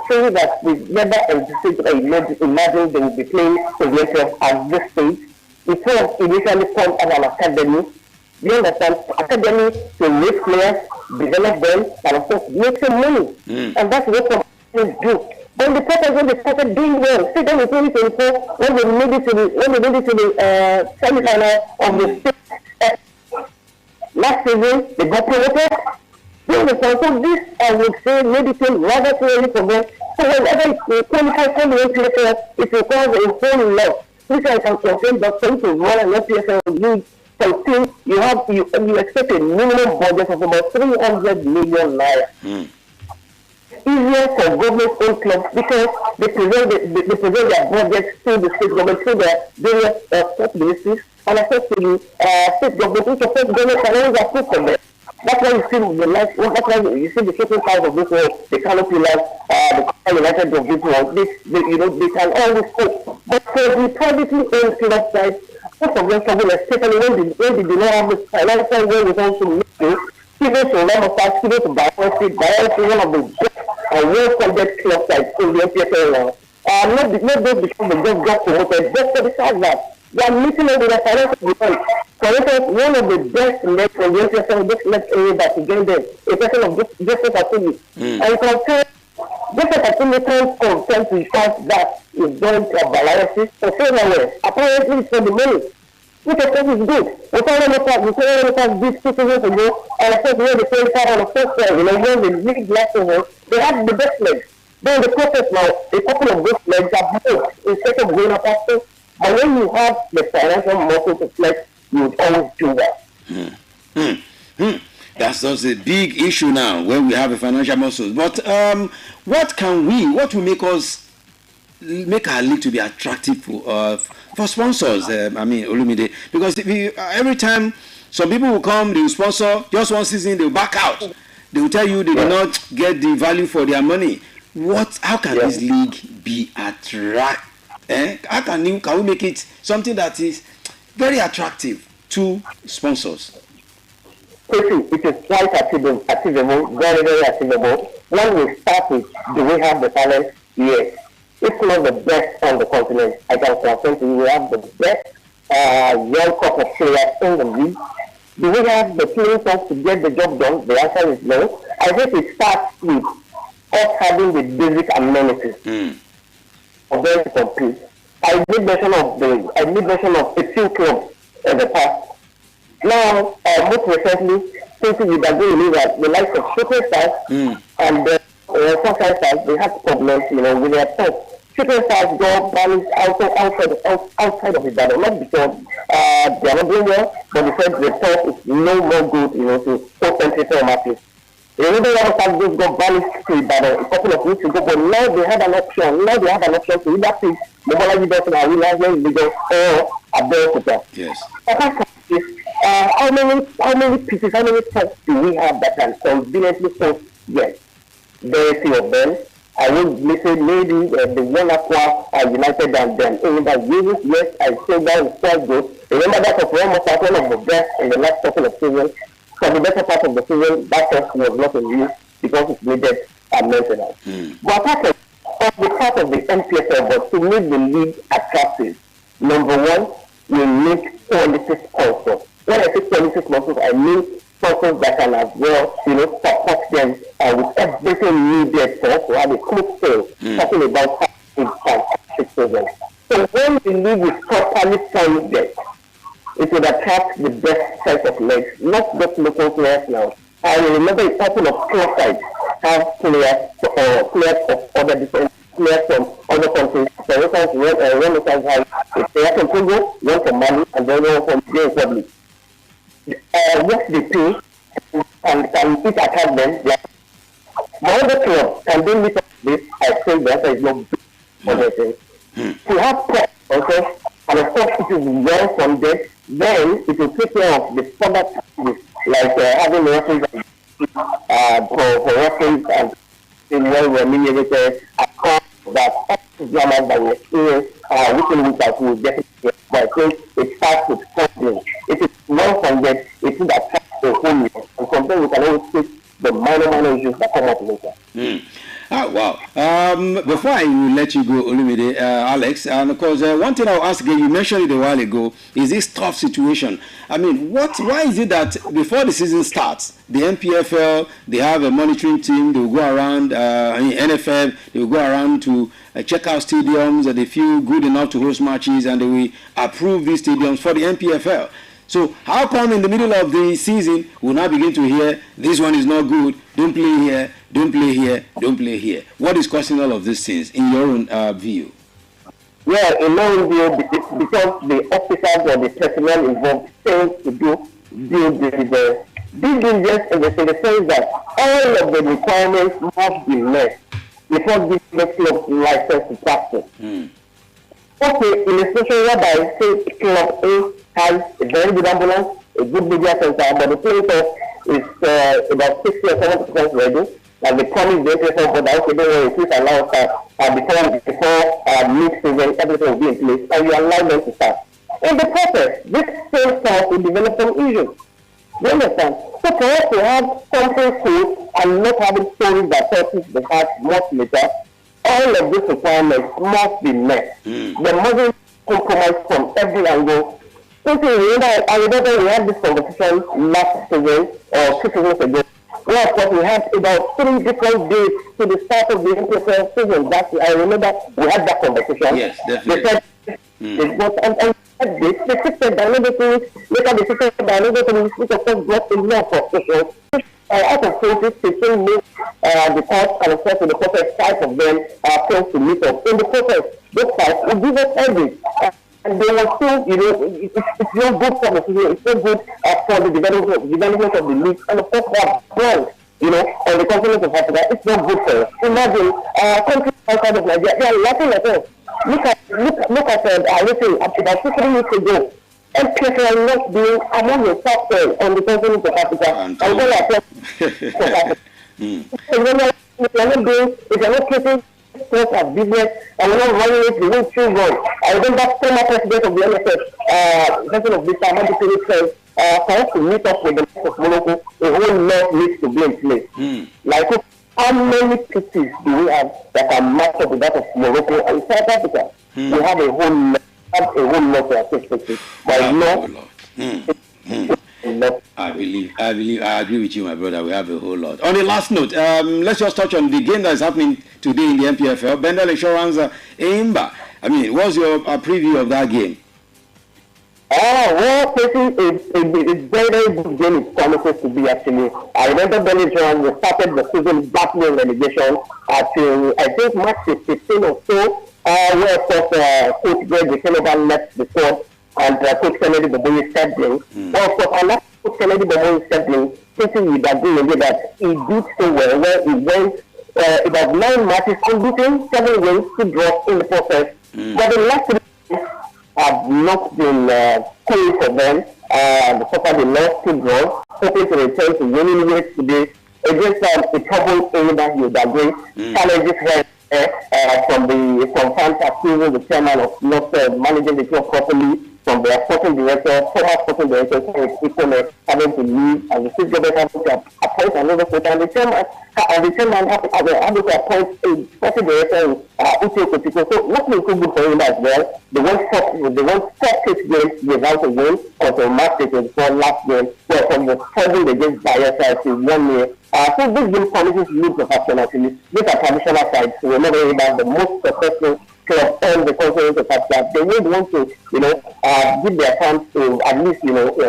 say that we never anticipated or imagined they would be playing the NPSL at this stage. It was initially formed as an academy. You understand? Academy to raise players, develop them, and of course make some money. And that's what companies do. Then the process when they started doing well, see then in 2024, when they made it to the semi-final of the state last season, they got promoted. You understand? So this I would say maybe came rather clearly for them. So whenever you qualify for the NPSL, it requires a whole lot. Which I can confirm that some to run an NPSL league. So you expect a minimum budget of about 300 million naira. Easier for government-owned clubs because they present their budget to the state government through their various state ministries and access to the state government, which of course government can always approve for them. That's why you see the life. That's why you see the certain sides of this world, the canopy life, the United of this world. They can always cope. But for the privately owned club side, most of them struggle, especially when they do not have the financial wherewithal to make it. Even to Ramos, even to Biology, one of the best and well-funded club sides in the NPFL now. Not just because they just got promoted, just for the fact that they are meeting up with their financial demands. For instance, one of the best legs from the NPFL, just left area that to gain them, a person of Joseph Atuli. And compare Joseph Atuli can't contend to the fact that is going to a biology for failure. Apparently, it's for the money. Which of course is good. We can't look at this 2 seasons ago, and of course, when they played on the first time, when they league last season, they had the best legs. Then the process now, a couple of those legs are both instead of going up after. But when you have the financial muscle to flex, you would always do that. That's just a big issue now when we have a financial muscle. But what will make our league to be attractive for sponsors? Olumide, because every time some people will come, they will sponsor just one season, they will back out. They will tell you they will not get the value for their money. How can this league be attractive? How can we make it something that is very attractive to sponsors? It is quite achievable, very, very achievable. When we start with, do we have the talent? Yes. It's not the best on the continent. I can confirm to you, we have the best young couple of players in the league. Do we have the playing force to get the job done? The answer is no. I think it starts with us having the basic amenities for them to compete. I made mention of a few clubs in the past. Now, most recently, since we are going to the likes of Shooting Stars and Sunshine Stars, they have problems, with their pubs. Shooting Stars go balanced outside of Ibadan, not because they are not doing well, but because the pub is no more good, to concentrate on matches. Another one of us just got balanced to Ibadan a couple of weeks ago, but now they have an option. To either pick Mobolaji Dawson and Williams Lagos or Abeokuta. Yes. Apart from this, how many pieces, how many pubs do we have that can conveniently host? Yes, very few of them. I would say maybe the one Aqua United and them. In the years, yes, I say that is quite good. Remember that was one of the best in the last couple of seasons. For the better part of the season, that test was not in use because it needed maintenance. But apart from the part of the NPFL, but to make the league attractive, number one, we need quality sponsors. When I say quality sponsors, I mean sponsors that can as well, support them with everything needed for us to have a smooth sale, talking about fantastic season. So when the league is properly funded, it would attract the best set of legs, not just local players now. I remember a couple of club sides have players of other different players from other countries. For instance, Renaissance has a player from Togo, one from Mali, and the other one from the Republic. What they pay and can it attract them? The other club can they meet up this? I say the answer is not good for their thing. To have clubs also, and of course it is well funded, then it will take care of the further challenges, like having referees for referees and being well remunerated, across that dramas that we experience within that will definitely. But I think it starts with funding. It is well funded, it will attract the whole year, and sometimes we can always fix the minor issues that come up later. Wow. Before I will let you go, Olumide, Alex, and of course, one thing I'll ask again, you mentioned it a while ago, is this tough situation. I mean, why is it that before the season starts, the NPFL, they have a monitoring team, they will go around, NFF, they will go around to check out stadiums that they feel good enough to host matches, and they will approve these stadiums for the NPFL. So how come in the middle of the season we'll now begin to hear this one is not good, don't play here, don't play here, don't play here? What is causing all of these things in your own view? Well, in my own view, it's because the officers or the personnel involved tend to do due diligence. Due diligence in the sense that all of the requirements must be met before giving the club license to practice. Okay, in a situation whereby say club A has a very good ambulance, a good media center, but the place of is about 60 or 70% ready. And they promised the NPFL board that, okay, don't worry, please allow us that before mid-season, everything will be in place, and you allow them to start. In the process, this same staff will develop some issues. You understand? So for us to have something cool and not having stories that touches the heart much later, all of these requirements must be met. There mustn't compromise from every angle. I remember we had this conversation last season or 2 seasons ago. Well, of course, we had about 3 different days to the start of the NPFL season. I remember we had that conversation. Yes, definitely. They said that another thing, later they said that another thing, which of course brought a lot of frustration. Out of 20, 15 made the court and of course in the process 5 of them failed to meet up. In the process, those 5 will give us everything. And they were still, it's not good for the season, it's not good for the development of the league. And of course, that brand, on the continent of Africa, it's not good for us. Imagine, countries outside of Nigeria, they are laughing at us. Look at about 2-3 weeks ago, NPFL not being among the top 10 on the continent of Africa. And then I said, if you're not keeping sports as business, and we're not running it, we won't choose one. I remember former president of the NFF, president of this time, said, for us to meet up with the rest of Morocco, a whole lot needs to be in place. Like, how many cities do we have that are matched up with that of Morocco and South Africa? We have a whole lot to assist with. But I agree with you, my brother. We have a whole lot. On the last note, let's just touch on the game that is happening today in the NPFL. Bendel Insurance Imba. I mean, what's your preview of that game? Well, facing a very good game it promises to be actually. I remember Bendel Insurance started the season battling relegation until I think March 15 or so, where of course Coach Greg Dekenova left the squad and Coach Kennedy Boboye stepped in. Well, of course, unless Coach Kennedy Boboye stepped in, thinking with that game that he did so well, where he went about 9 matches unbeaten, 7 wins, 2 draws in the process. But the last 3 games have not been cool for them. So far they lost 2 draws, hoping to return to winning ways today against a troubled Enyimba Hilda. Challenges here from fans accusing the chairman of not managing the club properly, from their sporting director, former sporting director, having to leave, and the state government having to appoint another coach, and the chairman having to appoint a sporting director, Uche Kotiko. So nothing too good for him as well. They won 4 games without a win until March 24 last game, where from the 7 against Bayelsa to 1 year. So this game promises leagues of action actually. These are traditional sides. So we're not worried about the most successful club on the continent of Africa. They would want to, give their fans to at least,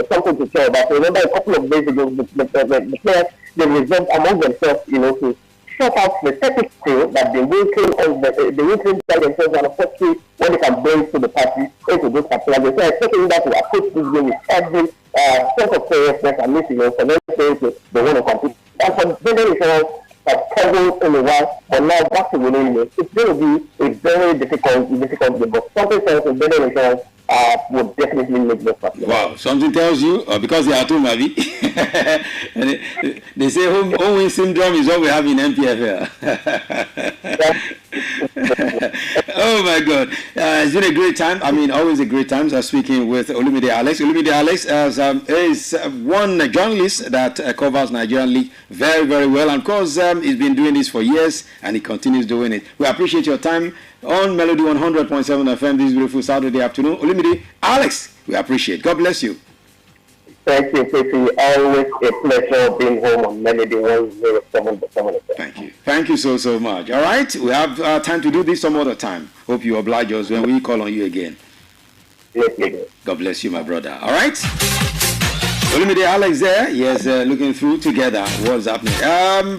something to care about. So remember a couple of days ago, the players, they resolved among themselves, to shut out the technical that the waiting by themselves and of course see what they can bring to the party into this particular game. So I expecting that to approach this game with every set of seriousness and this, for them to they want to compete. And for Bendel Insurance, has struggled in a while, but now back to winning it. It's going to be a very difficult game, but something tells me Bendel Insurance would definitely make this happen. Wow, something tells you, because they are too maybe. They say home win syndrome is what we have in NPFL. Oh my God, it's been a great time. I mean, always a great time. Speaking with Olumide Alex. Olumide Alex is one journalist that covers Nigerian League very, very well. And of course, he's been doing this for years and he continues doing it. We appreciate your time on Melody 100.7 FM this beautiful Saturday afternoon. Olumide Alex, we appreciate. God bless you. Thank you, Casey. Always a pleasure being home on Melody 107.7. Thank you. Thank you so much. All right. We have time to do this some other time. Hope you oblige us when we call on you again. Yes. God bless you, my brother. All right. Olumide Alex there. Yes, looking through together what's happening.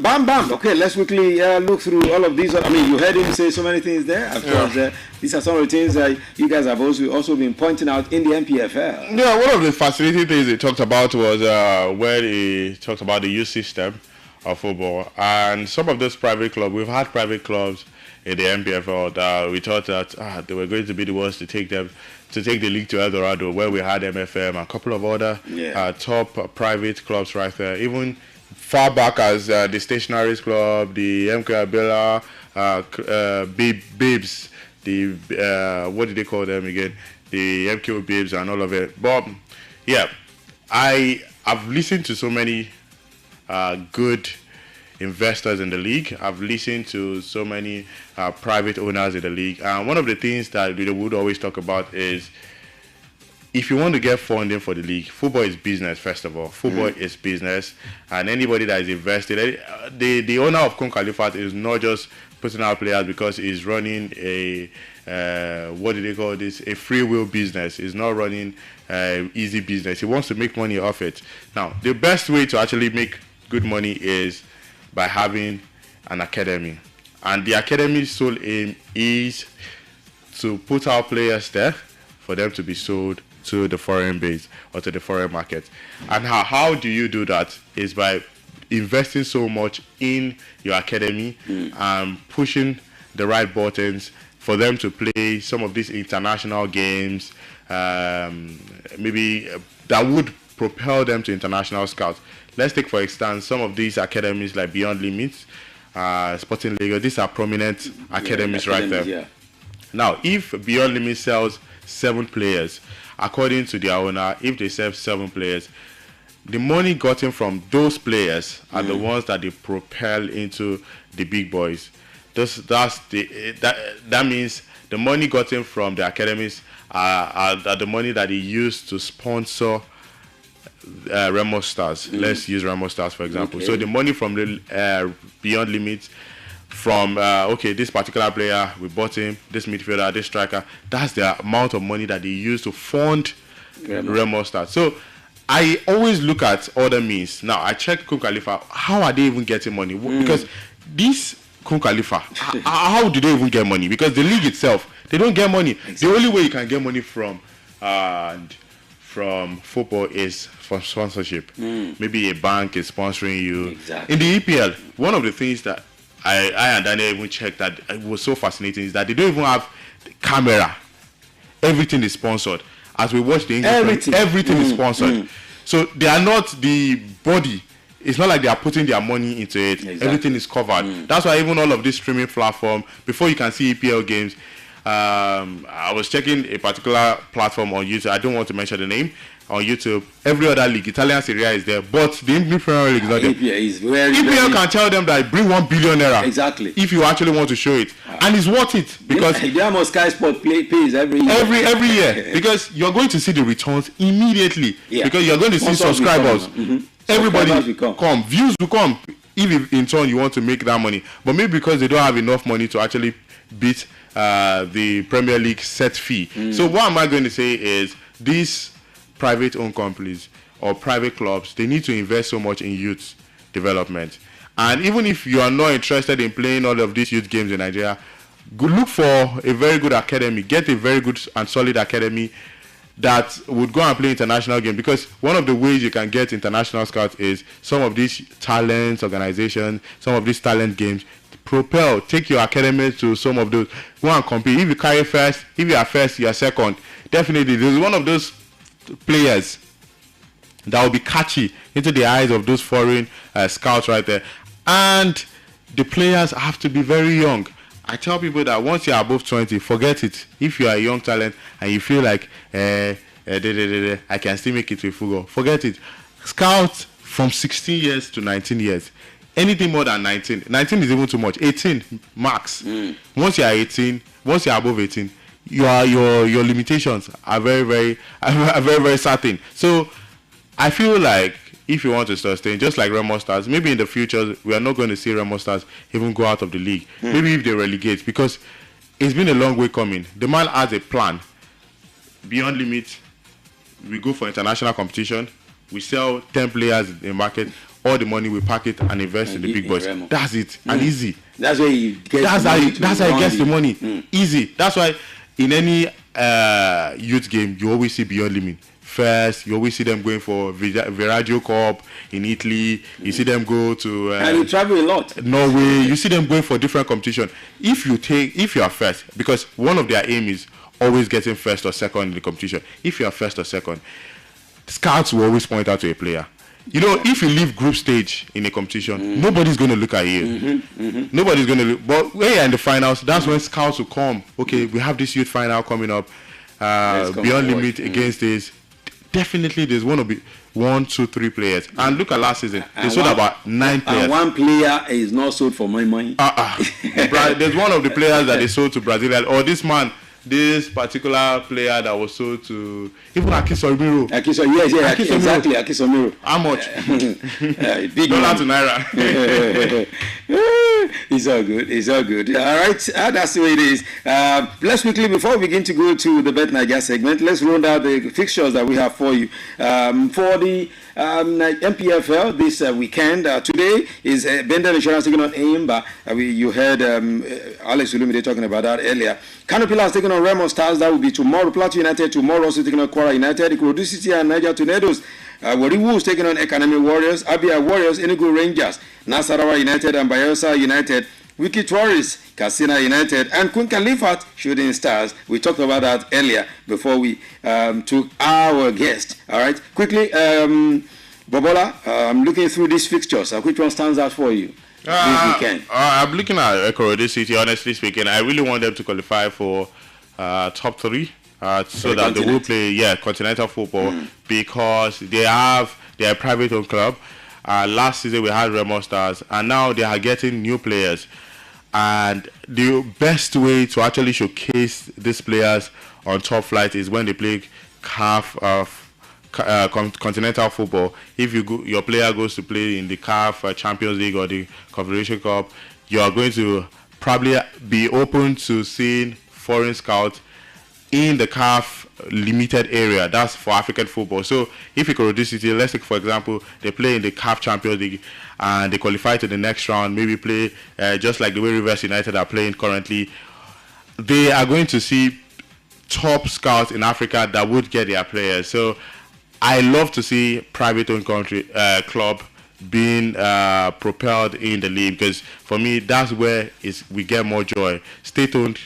Bam. Okay, let's quickly look through all of these. I mean, you heard him say so many things there. Of course, these are some of the things that you guys have also been pointing out in the NPFL. Yeah, one of the fascinating things he talked about was where he talked about the youth system of football. And some of those private clubs, we've had private clubs in the MPFL that we thought that they were going to be the ones to take the league to El Dorado, where we had MFM and a couple of other top private clubs right there. Even far back as the Stationaries Club, the MK Abela, Babes, the what did they call them again? The MK Babes and all of it. But yeah, I've listened to so many good investors in the league. I've listened to so many private owners in the league, and one of the things that they would always talk about is, if you want to get funding for the league, football is business. First of all, football is business, and anybody that is invested, the owner of Kun Khalifat is not just putting out players because he's running a what do they call this? A free will business. He's not running easy business. He wants to make money off it. Now, the best way to actually make good money is by having an academy, and the academy's sole aim is to put our players there for them to be sold to the foreign base or to the foreign market. And how do you do that? Is by investing so much in your academy and pushing the right buttons for them to play some of these international games, maybe that would propel them to international scouts. Let's take, for instance, some of these academies like Beyond Limits, Sporting Lagos. These are prominent academies right there. Yeah. Now, if Beyond Limits sells 7 players, according to their owner, if they sell 7 players, the money gotten from those players are the ones that they propel into the big boys. That means the money gotten from the academies are the money that they use to sponsor Remo Stars. Let's use Remo Stars for example. Okay. So the money from the Beyond Limits, from this particular player, we bought him, this midfielder, this striker, that's the amount of money that they use to fund Remo Stars. So I always look at other means. Now I check Kun Khalifa, how are they even getting money? Because this Kun Khalifa, how do they even get money? Because the league itself, they don't get money. Exactly. The only way you can get money from football is for sponsorship. Maybe a bank is sponsoring you. Exactly. In the EPL, one of the things that I and Daniel even checked that it was so fascinating is that they don't even have the camera. Everything is sponsored. As we watch the English, everything is sponsored. So they are not the body. It's not like they are putting their money into it. Exactly. Everything is covered. That's why even all of this streaming platform, before you can see EPL games, I was checking a particular platform on YouTube. I don't want to mention the name. On YouTube, every other league, Italian Serie A is there, but the English Premier League is not there. EPL can tell them that bring 1 billion naira. Exactly. If you actually want to show it, and it's worth it because Diamond Sky Sport pays every year. Every year, because you're going to see the returns immediately. Yeah. Because you're going to see subscribers. Everybody come, views will come. If in turn you want to make that money, but maybe because they don't have enough money to actually beat the Premier League set fee. So what am I going to say is these private owned companies or private clubs, they need to invest so much in youth development. And even if you are not interested in playing all of these youth games in Nigeria, look for a very good academy, get a very good and solid academy that would go and play international games. Because one of the ways you can get international scouts is some of these talents organizations, some of these talent games, take your academy to some of those, go and compete. If you carry first, if you are first, you are second, definitely there's one of those players that will be catchy into the eyes of those foreign scouts right there. And the players have to be very young. I tell people that once you're above 20, forget it. If you are a young talent and you feel like I can still make it to football, forget it. Scouts from 16 years to 19 years. Anything more than 19 is even too much. 18 max. Once you are 18, once you are above 18, your limitations are very certain. So I feel like if you want to sustain, just like Remo Stars, maybe in the future we are not going to see Remo Stars even go out of the league. Maybe if they relegate, because it's been a long way coming. The man has a plan. Beyond Limits, we go for international competition. We sell 10 players in the market. All the money we pack it and invest in the big boys. That's it. And easy. That's where you get. That's how he gets the money. Easy. That's why in any youth game, you always see Beyond Limit first. You always see them going for Viaggio Cup in Italy. You see them go to and you travel a lot. Norway. You see them going for different competition. If you are first, because one of their aim is always getting first or second in the competition. If you are first or second, scouts will always point out to a player. You know, if you leave group stage in a competition, nobody's going to look at you. Nobody's going to look. But when you're in the finals, that's when scouts will come. Okay, we have this youth final coming up. Beyond Limit against this. Definitely, there's going to be 1, 2, 3 players. And look at last season. They sold about 9 players. And one player is not sold for my money. There's one of the players that they sold to Brazil. Or this particular player that was sold to even Akisomiro. Exactly, Akisomiro. How much? Big $1 to Naira. It's all good. All right, that's the way it is. Let's quickly, before we begin to go to the Bet Niger segment, let's run down the fixtures that we have for you. For the MPFL this weekend, today is Bendel Insurance taking on Eimba. You heard Alex Olumide talking about that earlier. Canopy has taken on Remo Stars. That will be tomorrow. Plateau United tomorrow, also taking on Kwara United. Ikorodu City and Niger Tornadoes. Wari Wolves taking on Academy Warriors. Abia Warriors, Enugu Rangers. Nasarawa United and Bayelsa United. Wiki Tourists, Katsina United, and Queen Khalifat Shooting Stars. We talked about that earlier before we took our guest. All right, quickly, Bobola, I'm looking through these fixtures. Which one stands out for you this weekend? I'm looking at Ikorodu City. Honestly speaking, I really want them to qualify for top 3. So that they will play continental football because they are a private-owned club. Last season we had Remo Stars, and now they are getting new players. And the best way to actually showcase these players on top flight is when they play CAF continental football. If your player goes to play in the CAF Champions League or the Confederation Cup, you are going to probably be open to seeing foreign scouts in the CAF limited area. That's for African football. So if Ikorodu City, let's take for example, they play in the CAF Champions League and they qualify to the next round, maybe play just like the way Rivers United are playing currently, they are going to see top scouts in Africa that would get their players. So I love to see private-owned club being propelled in the league, because for me that's where we get more joy. State-owned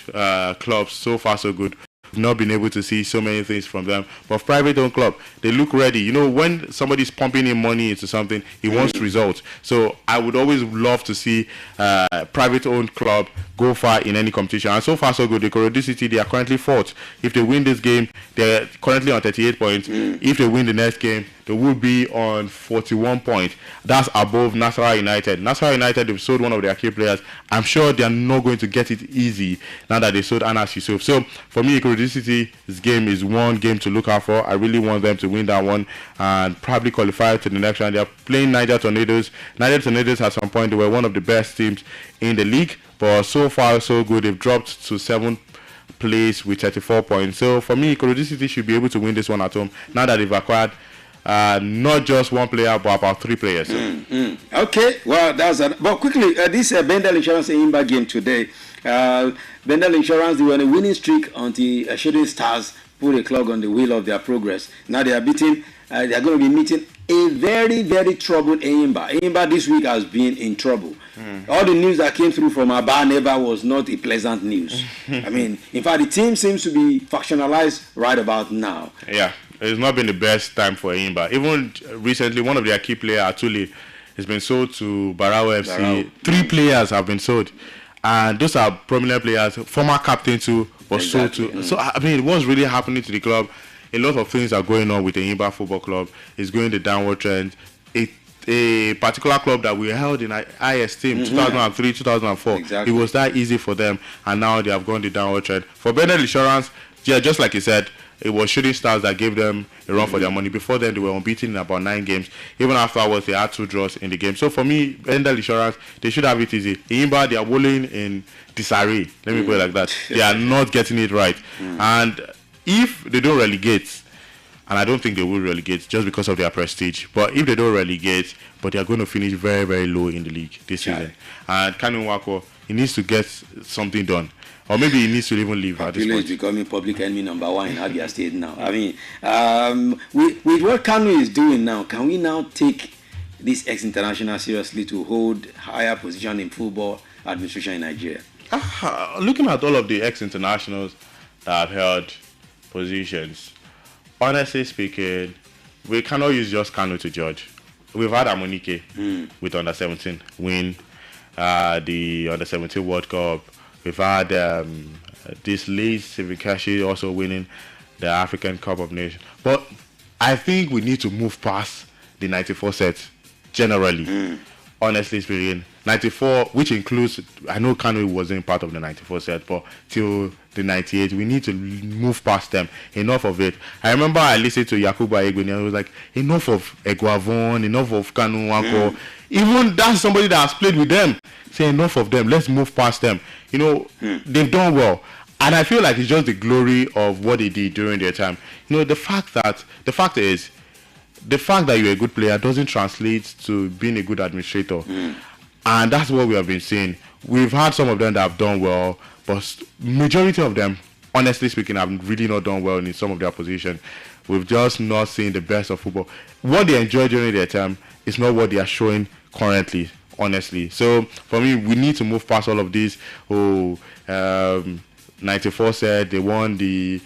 clubs, so far so good. We've not been able to see so many things from them, but private-owned club, they look ready. You know, when somebody's pumping in money into something, he wants results. So I would always love to see private-owned club go far in any competition, and so far so good. The Ikorodu City, they are currently 4th. If they win this game, they're currently on 38 points. If they win the next game, they will be on 41 points. That's above Nasarawa United. Nasarawa United, they've sold one of their key players. I'm sure they are not going to get it easy now that they sold Anas Yusuf. So for me, Ikorodu City's game is one game to look out for. I really want them to win that one and probably qualify to the next round. They are playing Niger Tornadoes. Niger Tornadoes at some point, they were one of the best teams in the league, but so far so good. They've dropped to 7th place with 34 points. So for me, Ikorodu City should be able to win this one at home now that they've acquired not just one player, but about 3 players. Okay, well, that's it. But quickly, this Bendel Insurance Eimba game today, Bendel Insurance, they were on a winning streak until Shooting Stars put a clog on the wheel of their progress. Now they are beating, they are going to be meeting a very, very troubled Eimba. Eimba this week has been in trouble. All the news that came through from Aba Neva was not a pleasant news. I mean, in fact, the team seems to be factionalized right about now. Yeah. It's not been the best time for Eimba. Even recently, one of their key players, Atuli, has been sold to Barao FC. Barao. 3 players have been sold. And those are prominent players. Former captain too was sold to. So, I mean, what's really happening to the club? A lot of things are going on with the Eimba Football Club. It's going the downward trend. A particular club that we held in IS team 2003, 2004. Exactly. It was that easy for them. And now they have gone the downward trend. For Bendel Insurance, yeah, just like you said, it was Shooting Stars that gave them a run for their money. Before then, they were unbeaten in about 9 games. Even afterwards, they had 2 draws in the game. So for me, Bendel Insurance, they should have it easy. Eimba, they are rolling in disarray. Let me put it like that. They are not getting it right. And if they don't relegate, and I don't think they will relegate just because of their prestige, but if they don't relegate, but they are going to finish very, very low in the league this season. And Kanu Wako, he needs to get something done. Or maybe he needs to even leave at this Papilo point. is becoming public enemy number one in Abia State now. I mean, with what Kanu is doing now, can we now take this ex-international seriously to hold higher position in football administration in Nigeria? Looking at all of the ex-internationals that have held positions, honestly speaking, we cannot use just Kanu to judge. We've had Amunike with under 17 win the under 17 World Cup. We've had this Lee Sivikashi also winning the African Cup of Nations. But I think we need to move past the 94 sets generally. Honestly speaking, 94, which includes, I know Kanu wasn't part of the 94 set, but till the 98, we need to move past them. Enough of it. I remember I listened to Yakuba Egwene and he was like, enough of Eguavon, enough of Kanu Wanko. Even that's somebody that has played with them. Say enough of them. Let's move past them. You know, they've done well. And I feel like it's just the glory of what they did during their time. You know, the fact is, the fact that you're a good player doesn't translate to being a good administrator. And that's what we have been seeing. We've had some of them that have done well, but majority of them, honestly speaking, have really not done well in some of their positions. We've just not seen the best of football. What they enjoyed during their time is not what they are showing currently, honestly. So for me, we need to move past all of these. 94 said they won they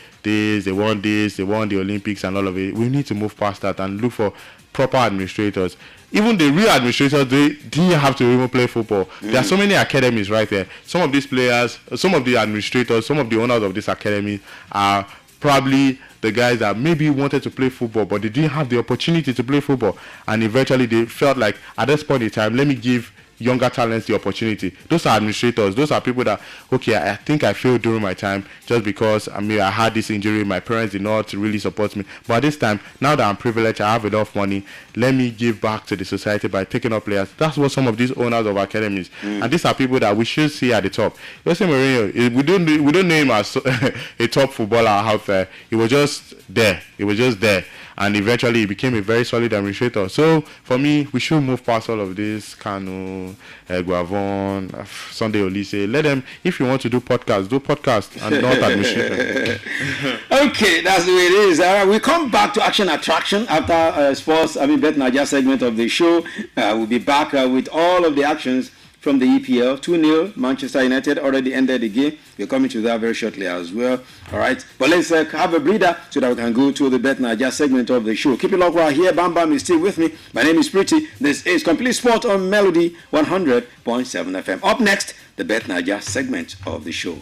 won the Olympics and all of it. We need to move past that and look for proper administrators. Even the real administrators, they didn't have to even play football. There are so many academies right there. Some of these players, some of the administrators, some of the owners of this academy are probably the guys that maybe wanted to play football, but they didn't have the opportunity to play football. And eventually they felt like, at this point in time, let me give younger talents the opportunity. Those are administrators. Those are people that, okay, I think I failed during my time just because I had this injury. My parents did not really support me. But at this time, now that I'm privileged, I have enough money, let me give back to the society by taking up players. That's what some of these owners of academies. And these are people that we should see at the top. Jose Mourinho, we don't know him as a top footballer out there. He was just there. And eventually he became a very solid administrator. So for me, we should move past all of this. Kanu, Guavon, Sunday Olise. Let them, if you want to do podcast and not administration. Okay, that's the way it is. We come back to Action Attraction after sports. Bet Naija segment of the show. We'll be back with all of the actions from the EPL. 2-0, Manchester United already ended the game. We're coming to that very shortly as well. All right, but let's have a breather so that we can go to the Bet Naija segment of the show. Keep it locked right here. Bam Bam is still with me. My name is Pretty. This is Complete Sport on Melody 100.7 FM. Up next, the Bet Naija segment of the show.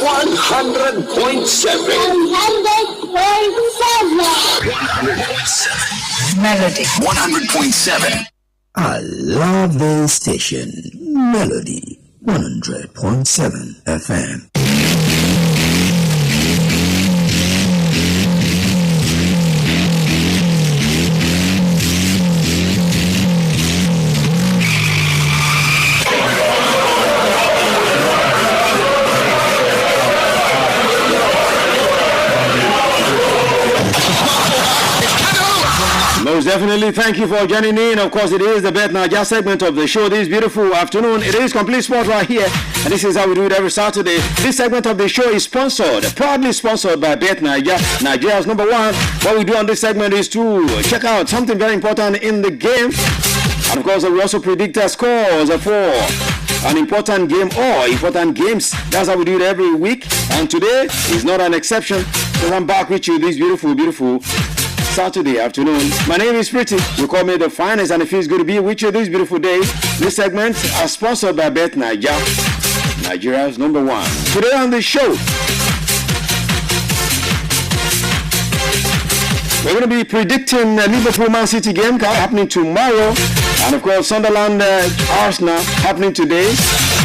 100.7. Melody 100.7. I love this station. Melody 100.7 FM. Most definitely, thank you for joining in. Of course, it is the Bet Naija segment of the show this beautiful afternoon. It is Complete Sport right here, and this is how we do it every Saturday. This segment of the show is proudly sponsored by Bet Naija, Nigeria's #1. What we do on this segment is to check out something very important in the game, and of course, we also predict the scores for an important game or important games. That's how we do it every week, and today is not an exception. So I'm back with you this beautiful Saturday afternoon. My name is Pretty. You call me the finest, and it feels good to be with you this beautiful day. This segment is sponsored by Bet Naija, Nigeria's #1. Today on the show, we're going to be predicting the Liverpool-Man City game happening tomorrow, and of course Sunderland-Arsenal happening today.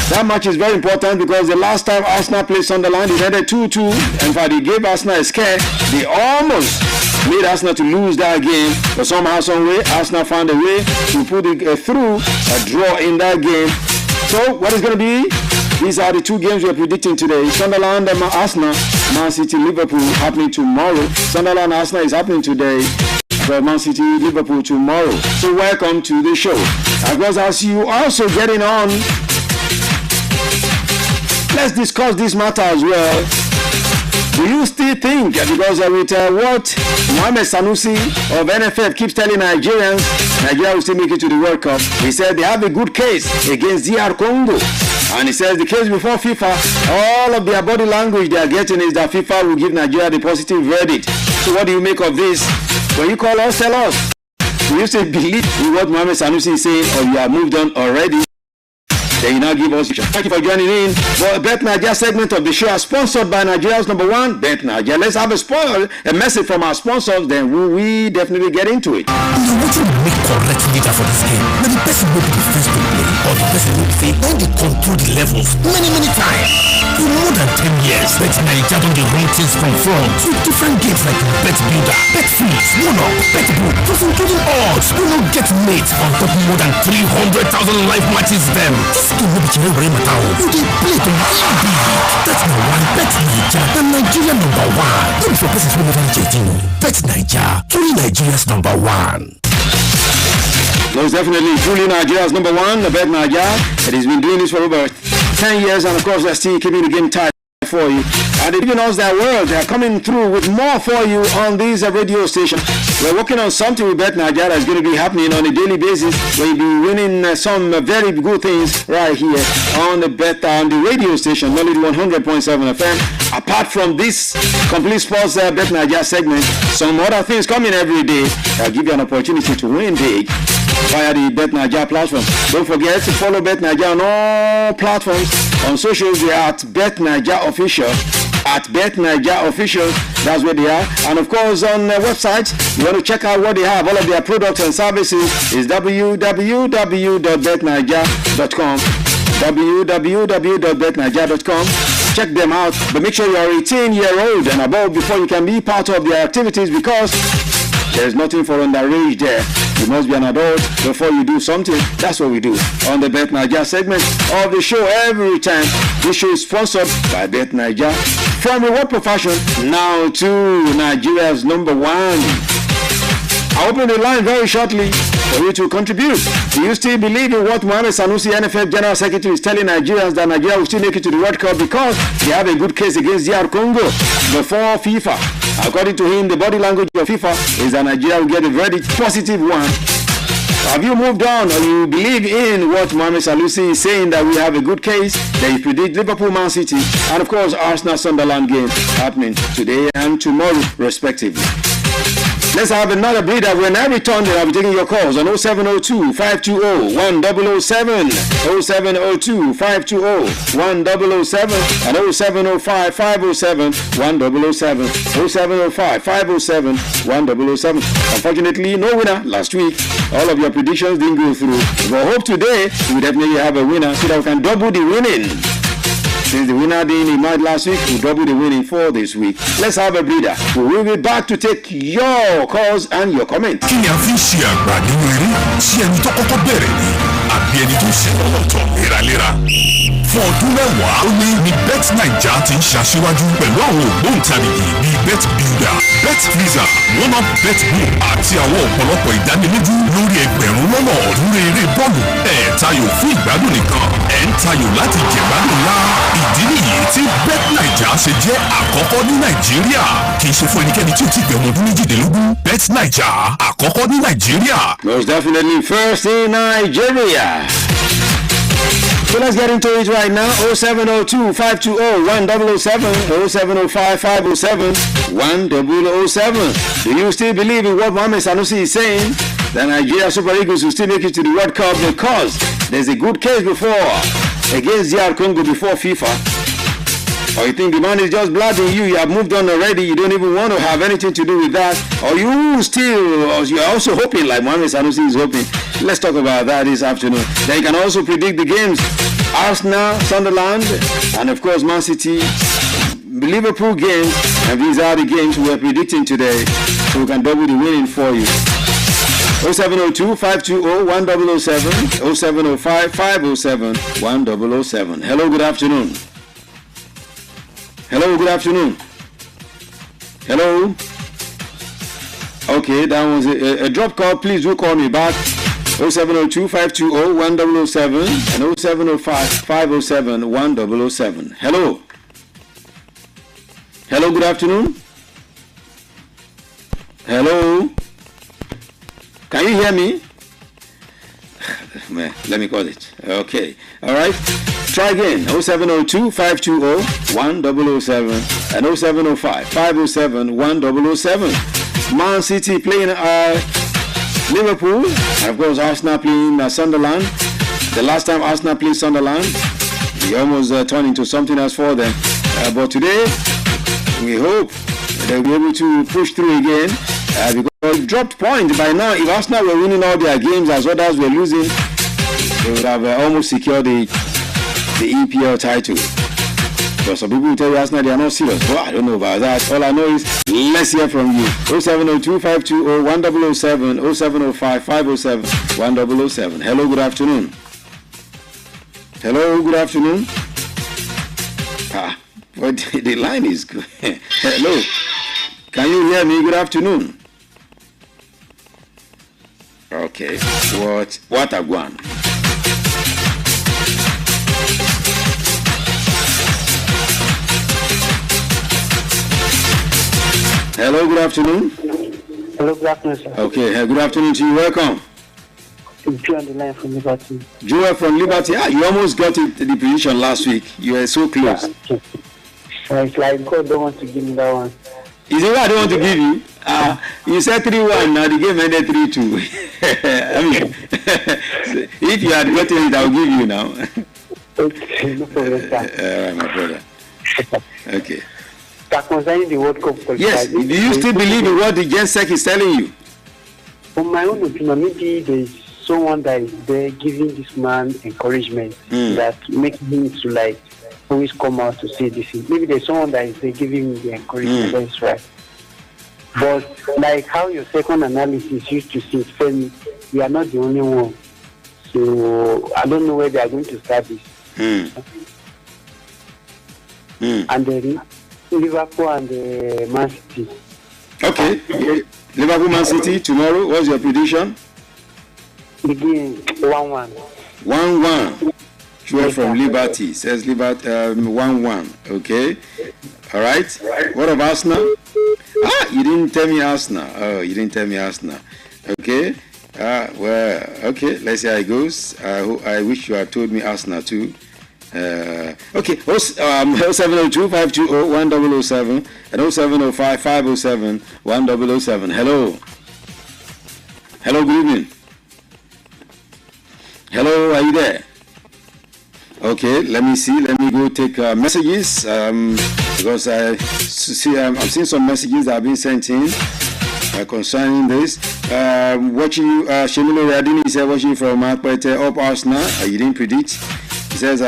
That match is very important because the last time Arsenal played Sunderland, it ended 2-2. In fact, they gave Arsenal a scare. They almost made Arsenal to lose that game, but somehow, some way, Arsenal found a way to put it through a draw in that game. So, what is going to be? These are the two games we are predicting today. Sunderland and Arsenal, Man City, Liverpool happening tomorrow. Sunderland, Arsenal is happening today. But Man City, Liverpool tomorrow. So welcome to the show. Because as you also getting on, let's discuss this matter as well. Do you still think, because with what Mohamed Sanusi of NFF keeps telling Nigerians, Nigeria will still make it to the World Cup? He said they have a good case against DR Congo. And he says the case before FIFA, all of their body language they are getting is that FIFA will give Nigeria the positive verdict. So what do you make of this? When you call us, tell us. Do you still believe in what Mohamed Sanusi is saying, or you have moved on already? Then you now give us. Thank you for joining in for a Bet Nigeria segment of the show, sponsored by Nigeria's number one, Bet Nigeria. Let's have a message from our sponsors, then we definitely get into it. You want to make correct leader for this game. When the person will be the first to play, or the person will say when they control the levels many times. For more than 10 years, Bet Nigeria don't get wrong things from front with different games like Bet Builder, Bet Freeze, Mono, Bet Book, plus including odds. We don't get mates on top more than 300,000 live matches them. This game will be very matter. You dey play to win big. That's the one. Bet Nigeria, the Nigeria number one. Don't for persons more than 18. Bet Nigeria, truly Nigeria's number one. Most definitely, truly Nigeria's number one, the Bet Nigeria. It has been doing this for over 10 years, and of course, they're still keeping the game tight for you. And they're giving us their word. They're coming through with more for you on this radio station. We're working on something with Bet Nigeria that's going to be happening on a daily basis. We'll be winning some very good things right here on the radio station, Melody 100.7 FM. Apart from this complete sports Bet Nigeria segment, some other things coming every day. I'll give you an opportunity to win big via the Bet Nigeria platform. Don't forget to follow Bet Nigeria on all platforms. On socials, they are at Bet Nigeria Official. At Bet Nigeria Official, that's where they are. And of course, on the website, you want to check out what they have. All of their products and services is www.betnigeria.com. www.betnigeria.com. Check them out, but make sure you are 18-year-old and above before you can be part of their activities, because there's nothing for underage there. You must be an adult before you do something. That's what we do on the Bet Nigeria segment of the show every time. This show is sponsored by Bet Nigeria. From a work profession now to Nigeria's number one. I'll open the line very shortly for you to contribute. Do you still believe in what Mohamed Sanusi, NFF General Secretary, is telling Nigerians, that Nigeria will still make it to the World Cup because they have a good case against DR Congo before FIFA? According to him, the body language of FIFA is that Nigeria will get a verdict, positive one. Have you moved on, or you believe in what Mohamed Sanusi is saying, that we have a good case, that you predict Liverpool, Man City, and of course Arsenal, Sunderland game happening today and tomorrow respectively? Let's have another breather. When I return, I'll be taking your calls on 0702-520-1007, 0702-520-1007, and 0705-507-1007, 0705-507-1007. Unfortunately, no winner last week. All of your predictions didn't go through. But I hope today we definitely have a winner so that we can double the winning. Since the winner didn't emerge last week, we'll double the winning for this week. Let's have a breather. We will be back to take your calls and your comments. Kí ni a fi ń ṣe àgbà nínú eré? Ṣé ẹni tó kọ́kọ́ bẹ̀rẹ̀ ni? Àbí ẹni tó ṣe lọ́lọ́tọ̀ léraléra? Fún ọdún mẹ́wàá ó ní Bet Nigeria ti ń ṣaṣíwájú pẹ̀lú àwọn ògbóǹtarìgì bíi Bet Builder, Bet Freezer, One-Up Bet Book àti àwọn ọ̀pọ̀lọpọ̀ ìdánilójú lórí ẹgbẹ̀rún lọ́nà ọ̀ọ́dúnrún eré bọ́ọ̀lù. Ẹ̀ tayò fún ìgbádùn nìkan, ẹ̀ ń tayò láti jẹ̀gbádùn ńlá. Ìdí nìyí tí Bet Nigeria ṣe jẹ́ àkọ́kọ́ ní Nàìjíríà. Kì í ṣe fún ẹnikẹ́ni tí ó ti gbẹ̀mọ̀ ọdún méjìdínlógún. Bet Nigeria àkọ́kọ́ ní Nàìjíríà. Most definitely first in Nigeria. So let's get into it right now. 0702-520-1007, 0705-507-1007. Do you still believe in what Mohamed Sanusi is saying? The Nigeria Super Eagles will still make it to the World Cup because there's a good case before against DR Congo before FIFA. Or you think the man is just blabbing you have moved on already, you don't even want to have anything to do with that, or you're also hoping like Mohamed Sanusi is hoping. Let's talk about that this afternoon. Then you can also predict the games: Arsenal, Sunderland, and of course Man City, Liverpool games, and these are the games we're predicting today, so we can double the winning for you. 0702-520-1007, 0705-507-1007. Hello, good afternoon. Hello, good afternoon. Hello. Okay, that was a drop call. Please do call me back. 0702-520-1007 and 0705-507-1007. Hello. Hello, good afternoon. Hello. Can you hear me? Let me call it. Okay. All right. Try again. 0702-520-1007 and 0705-507-1007. Man City playing Liverpool. And of course, Arsenal playing Sunderland. The last time Arsenal played Sunderland, we almost turned into something else for them. But today, we hope they'll be able to push through again. Because they dropped points by now. If Arsenal were winning all their games as others were losing, they would have almost secured the EPL title. But some people will tell you Arsenal they are not serious. Well, I don't know about that. All I know is let's hear from you. 0702-520-1007, 0705-507-1007. Hello, good afternoon. Hello, good afternoon. But the line is good. Hello. Can you hear me? Good afternoon. Okay. What a one. Hello, good afternoon. Hello, good afternoon, sir. Okay, good afternoon to you. Welcome. Joe on the line from Liberty. Joel from Liberty. You almost got the position last week. You were so close. It's like God don't want to give me that one. Is it what I don't want to give you? You said 3-1, now the game ended 3-2. I mean, if you had gotten it, I'll give you now. Okay, no problem, sir. All right, my brother. Okay. Concerning the World Cup qualifiers. Yes, do you still believe in what the GenSec is telling you? From my own opinion, maybe there's someone that is there giving this man encouragement that making him to like always come out to say this. Maybe there's someone that is there giving him the encouragement. That's right. But like how your second analysis used to say, Femi, we are not the only one. So I don't know where they are going to start this. And then Liverpool and Man City. Okay. Liverpool, Man City tomorrow. What's your prediction? Begin 1-1. 1-1. Sure, from Liberty says Liberty 1-1. Okay. All right. What of Arsenal? You didn't tell me Arsenal. Oh, you didn't tell me Arsenal. Okay. Well, okay. Let's see how it goes. I wish you had told me Arsenal too. Okay, 0702-520-1007 and 0705-507-1007. Hello. Hello, good evening. Hello, are you there? Okay, let me see. Let me go take messages because I'm seeing some messages that have been sent in concerning this. Watching you, Shemilo Radini said watching you from Akpete up Arsenal. You didn't predict. He says,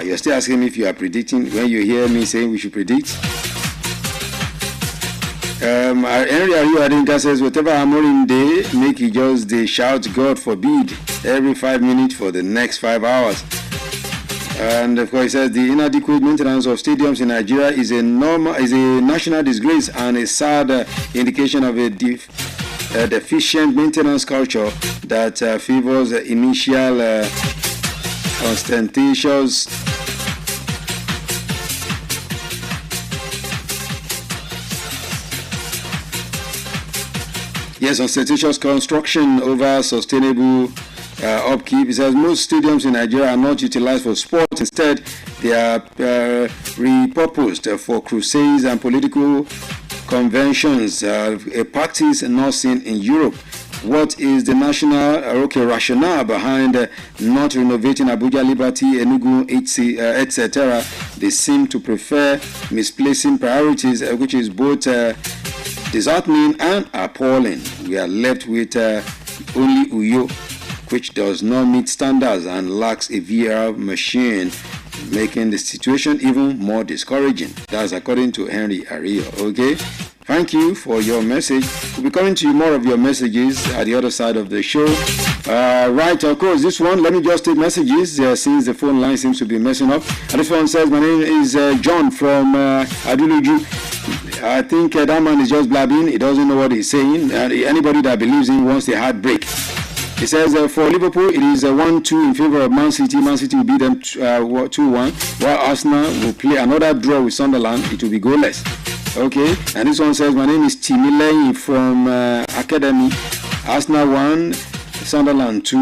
you're still asking me if you are predicting when you hear me saying we should predict. Henry Adinka says, whatever Amorim day, make it just they shout, God forbid, every 5 minutes for the next 5 hours. And of course, he says the inadequate maintenance of stadiums in Nigeria is a national disgrace and a sad indication of a deficient maintenance culture that favors initial ostentatious ostentatious construction over sustainable upkeep. It says most stadiums in Nigeria are not utilized for sports. Instead, they are repurposed for crusades and political conventions, a practice not seen in Europe. What is the national rationale behind not renovating Abuja, Liberty, Enugu, etc.? They seem to prefer misplacing priorities, which is both disheartening and appalling. We are left with only Uyo, which does not meet standards and lacks a VR machine, making the situation even more discouraging. That's according to Henry Ario. Okay, Thank you for your message. We'll be coming to you more of your messages at the other side of the show. Right, of course, this one, let me just take messages since the phone line seems to be messing up. And this one says, my name is John from Aduluju. I think that man is just blabbing. He doesn't know what he's saying. Anybody that believes in wants a heartbreak. He says for Liverpool, it is 1-2 in favor of Man City. Man City will beat them 2-1, while Arsenal will play another draw with Sunderland. It will be goalless. Okay, and this one says, my name is Timilei from Academy. Arsenal 1, Sunderland 2.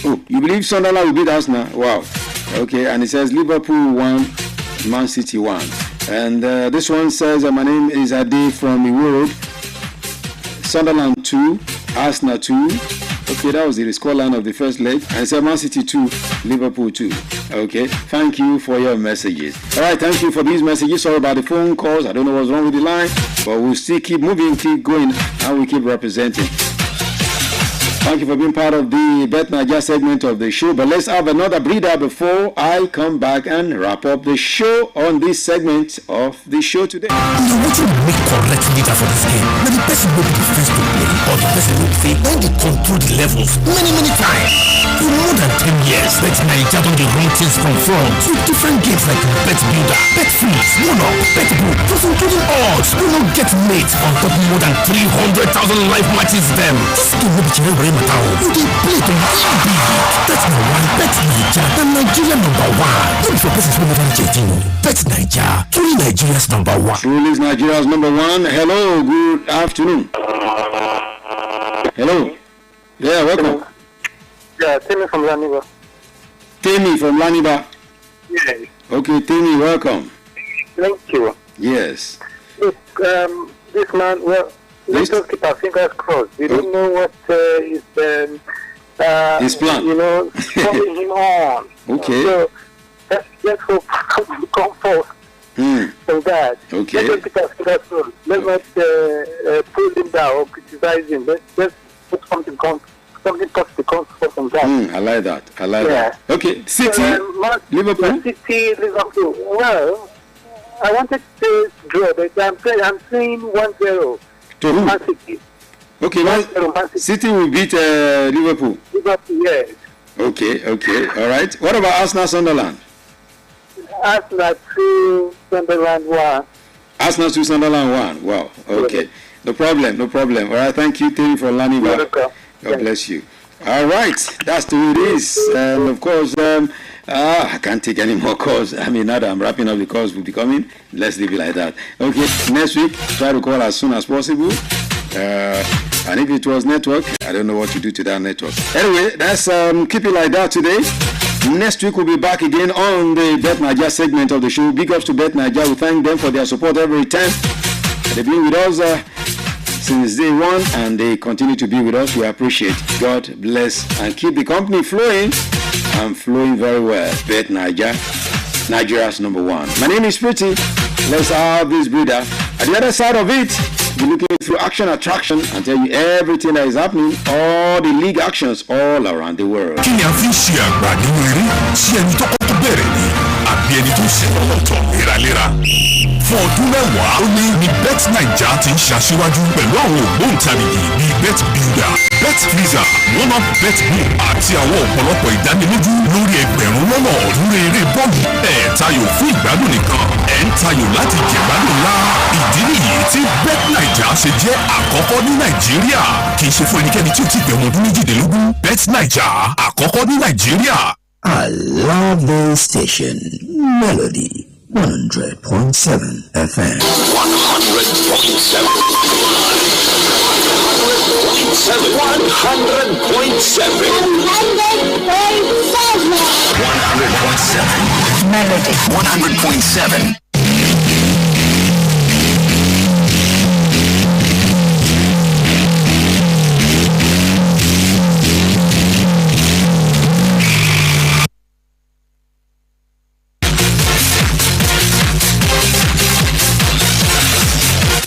Oh, you believe Sunderland will beat Arsenal? Wow. Okay, and it says Liverpool 1, Man City 1. And this one says, my name is Ade from Iwo Road. Sunderland 2, Arsenal 2. Okay, that was the scoreline of the first leg. And it said Man City 2, Liverpool 2. Okay, thank you for your messages. All right, thank you for these messages. Sorry about the phone calls. I don't know what's wrong with the line, but we'll still keep moving, keep going, and we keep representing. Thank you for being part of the Bet Naija segment of the show. But let's have another breather before I come back and wrap up the show on this segment of the show today. You want to make correct leader for this game. Now the person will be the first to play, or the person will say when they control the levels many times. For more than 10 years, Bet Naija don dey run things from front with different games like Bet Builder, Bet Freeze, One-Up, Bet Book, plus including odds. We no get mates on top more than 300,000 live matches them. This game will be generally matter. You dey play to win big. That's the one. Bet Naija, the Nigeria #1. Don't forget to spend on cheating. Bet Naija, truly Nigeria's #1. Truly is Nigeria's #1. Hello, good afternoon. Hello. Yeah, welcome. Yeah, Timmy from Laniba. Timmy from Laniba. Yeah. Okay, Timmy, welcome. Thank you. Yes. Look, this man, well, let's just keep our fingers crossed. We don't know what his plan. You know, following him on. Okay. So let's hope we come forth from that. Okay. Let's just keep our fingers crossed. Let's not pull him down or criticize him. Let's put something positive comes from that. I like that. I like that. Okay, City, Liverpool. City, Liverpool. Well, I wanted to draw, but I'm saying 1-0. To who? Man City. Okay, Man City will beat Liverpool. Liverpool, yes. Okay, all right. What about Arsenal, Sunderland? Arsenal 2, Sunderland 1. Arsenal 2, Sunderland 1. Wow. Okay. No problem. All right. Thank you, Terry, for learning that. God bless you. All right. That's the way it is. And of course, I can't take any more calls. I mean, now that I'm wrapping up the calls will be coming. Let's leave it like that. Okay. Next week, try to call as soon as possible. And if it was network, I don't know what to do to that network. Anyway, that's keep it like that today. Next week we'll be back again on the Bet Naija segment of the show. Big ups to Bet Naija. We thank them for their support every time. They've been with us since day one, and they continue to be with us. We appreciate. God bless and keep the company flowing and flowing very well. Bet Naija, Nigeria's #1. My name is Pretty. Let's have this breather. At the other side of it, we're looking through action attraction and tell you everything that is happening, all the league actions all around the world. Kí ni a fi ń ṣe àgbà nínú eré tí ẹni tó kọ́kọ́ bẹ̀rẹ̀ ni àbí ẹni tó ṣe lọ́tọ̀ léraléra? Fún ọdún mẹ́wàá ó ní Bet Naija ti ń ṣaṣíwájú pẹ̀lú àwọn ògbóǹtarìgì bíi Bet Builder, Bet Freezer, One-Up, Bet Book àti àwọn ọ̀pọ̀lọpọ̀ ìdánilójú lórí ẹgbẹ̀rún lọ́nà ọ̀ọ́dúnrún eré bọ́ọ̀lù. Ẹ̀ tayò fún ìgbádùn nìkan, ẹ̀ ń tayò láti jẹ̀gbádùn ńlá. Ìdí nìyí tí Bet Naija ṣe jẹ́ àkọ́kọ́ ní Nàìjíríà. Kì í ṣe fún ẹnikẹ́ni tí ó ti gbẹ̀mọ̀ ọdún méjìdínlógún. Bet Naija àkọ́kọ́ ní Nàìjíríà. I love this station. Melody 100.7 FM. 100.7. 100.7. Melody 100.7.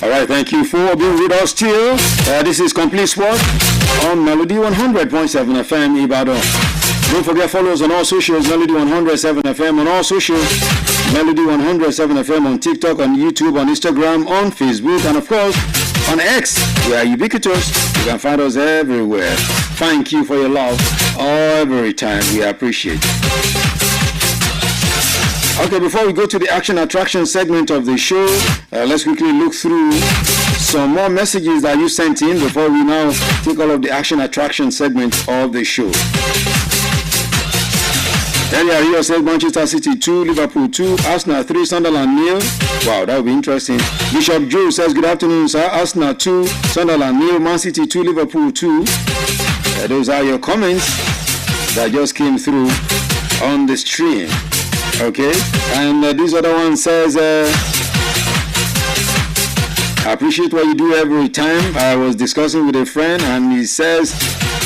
All right, thank you for being with us still. This is Complete Sport on Melody 100.7 FM Ibadan. Don't forget, follow us on all socials, Melody 107 FM on all socials, Melody 107 FM on TikTok, on YouTube, on Instagram, on Facebook, and of course, on X. We are ubiquitous. You can find us everywhere. Thank you for your love every time. We appreciate it. Okay, before we go to the action attraction segment of the show, let's quickly look through some more messages that you sent in before we now take all of the action attraction segments of the show. Earlier, Rio said Manchester City 2, Liverpool 2, Arsenal 3, Sunderland 0. Wow, that would be interesting. Bishop Joe says, good afternoon, sir. Arsenal 2, Sunderland 0, Man City 2, Liverpool 2. Those are your comments that just came through on the stream. Okay, and this other one says, I appreciate what you do every time. I was discussing with a friend and he says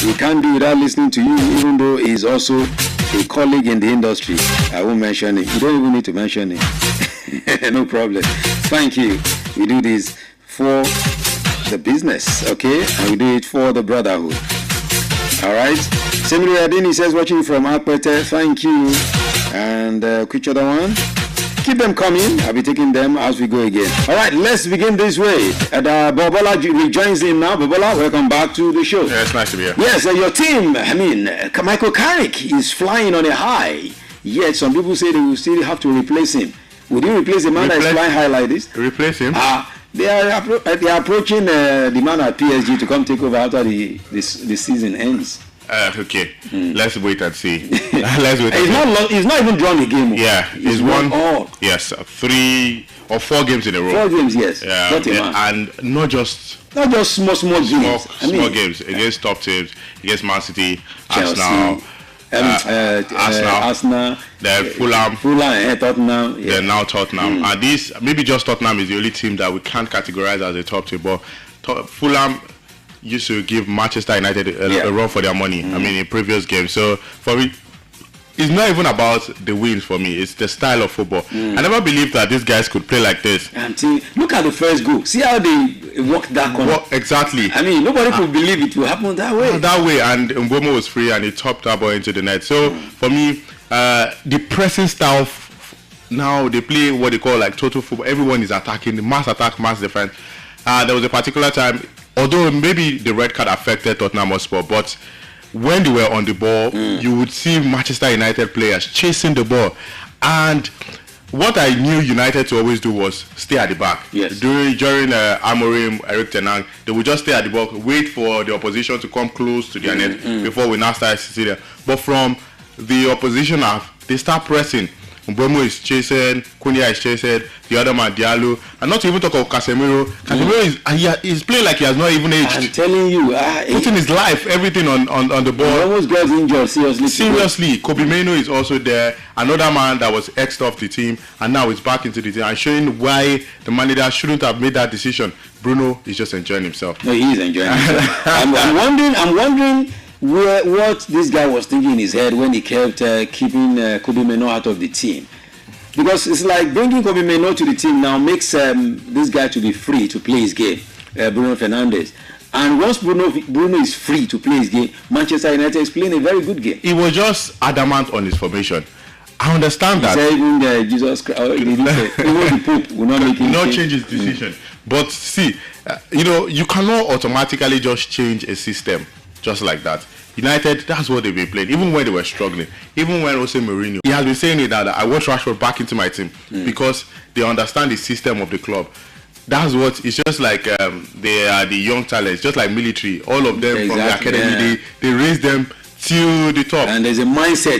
we can't do without listening to you, even though he's also a colleague in the industry. I won't mention it. You don't even need to mention it. No problem. Thank you. We do this for the business, okay? And we do it for the brotherhood. All right. Semiri Adini says, watching from Akpete. Thank you. And which other one? Keep them coming. I'll be taking them as we go again. All right, let's begin this way. Bobola rejoins him now. Bobola, welcome back to the show. Yeah, it's nice to be here. Yes, your team, Michael Carrick is flying on a high. Yet some people say they will still have to replace him. Would you replace the man that is flying high like this? Replace him? They are approaching the man at PSG to come take over after the season ends. Okay, let's wait and see. Let's wait. He's not even drawn a game. Yeah, he's won all. Yes, 3 or 4 games in a row. 4 games, yes. And not just small games. Small games against top teams, against Man City, Chelsea, Arsenal, then Fulham, Tottenham. Yeah. Then now Tottenham. And this maybe just Tottenham is the only team that we can't categorize as a top team, but Fulham used to give Manchester United a run for their money. I mean, in previous games. So for me, it's not even about the wins for me. It's the style of football. I never believed that these guys could play like this. And look at the first goal. See how they walked that corner. Exactly. I mean, nobody could believe it will happen that way. And Mbomo was free and he topped that ball into the net. So for me, the pressing style. Now they play what they call like total football. Everyone is attacking, mass attack, mass defense. There was a particular time, although maybe the red card affected Tottenham Hotspur, but when they were on the ball, you would see Manchester United players chasing the ball. And what I knew United to always do was stay at the back. Yes. During Amorim, Eric Ten Hag, they would just stay at the back, wait for the opposition to come close to their net before we now start to see them. But from the opposition half, they start pressing. Mbeumo is chasing, Cunha is chasing, the other man Diallo, and not to even talk about Casemiro. Casemiro is playing like he has not even aged. I'm telling you, putting his life, everything on the ball. He almost got injured seriously. Kobe Mainoo is also there, another man that was X'd off the team and now is back into the team and showing why the manager shouldn't have made that decision. Bruno is just enjoying himself. No, he is enjoying himself. I'm wondering what this guy was thinking in his head when he kept keeping Kobe Mainoo out of the team, because it's like bringing Kobe Mainoo to the team now makes this guy to be free to play his game, Bruno Fernandes. And once Bruno is free to play his game, Manchester United is playing a very good game. He was just adamant on his formation. I understand that. Even Jesus Christ, even the Pope will not make him change his decision. But see, you cannot automatically just change a system just like that. United, that's what they've been playing, even when they were struggling. Even when Jose Mourinho, he has been saying it that I want Rashford back into my team because they understand the system of the club. That's what it's just like. They are the young talents, just like military. All of them from the academy, they raise them to the top. And there's a mindset.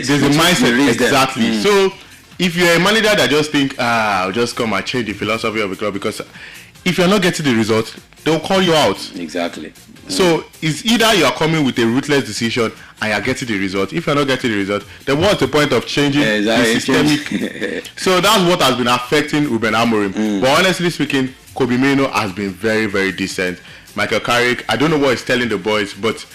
Exactly. So if you're a manager that just think, I'll just come and change the philosophy of the club, because if you're not getting the result, they'll call you out. Exactly. So it's either you are coming with a ruthless decision and you are getting the result. If you are not getting the result, then what's the point of changing the systemic? So that's what has been affecting Ruben Amorim. But honestly speaking, Kobe Mainoo has been very, very decent. Michael Carrick, I don't know what he's telling the boys, but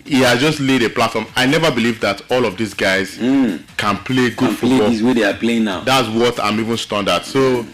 he has just laid a platform. I never believed that all of these guys can play good football. This way they are playing now. That's what I'm even stunned at. So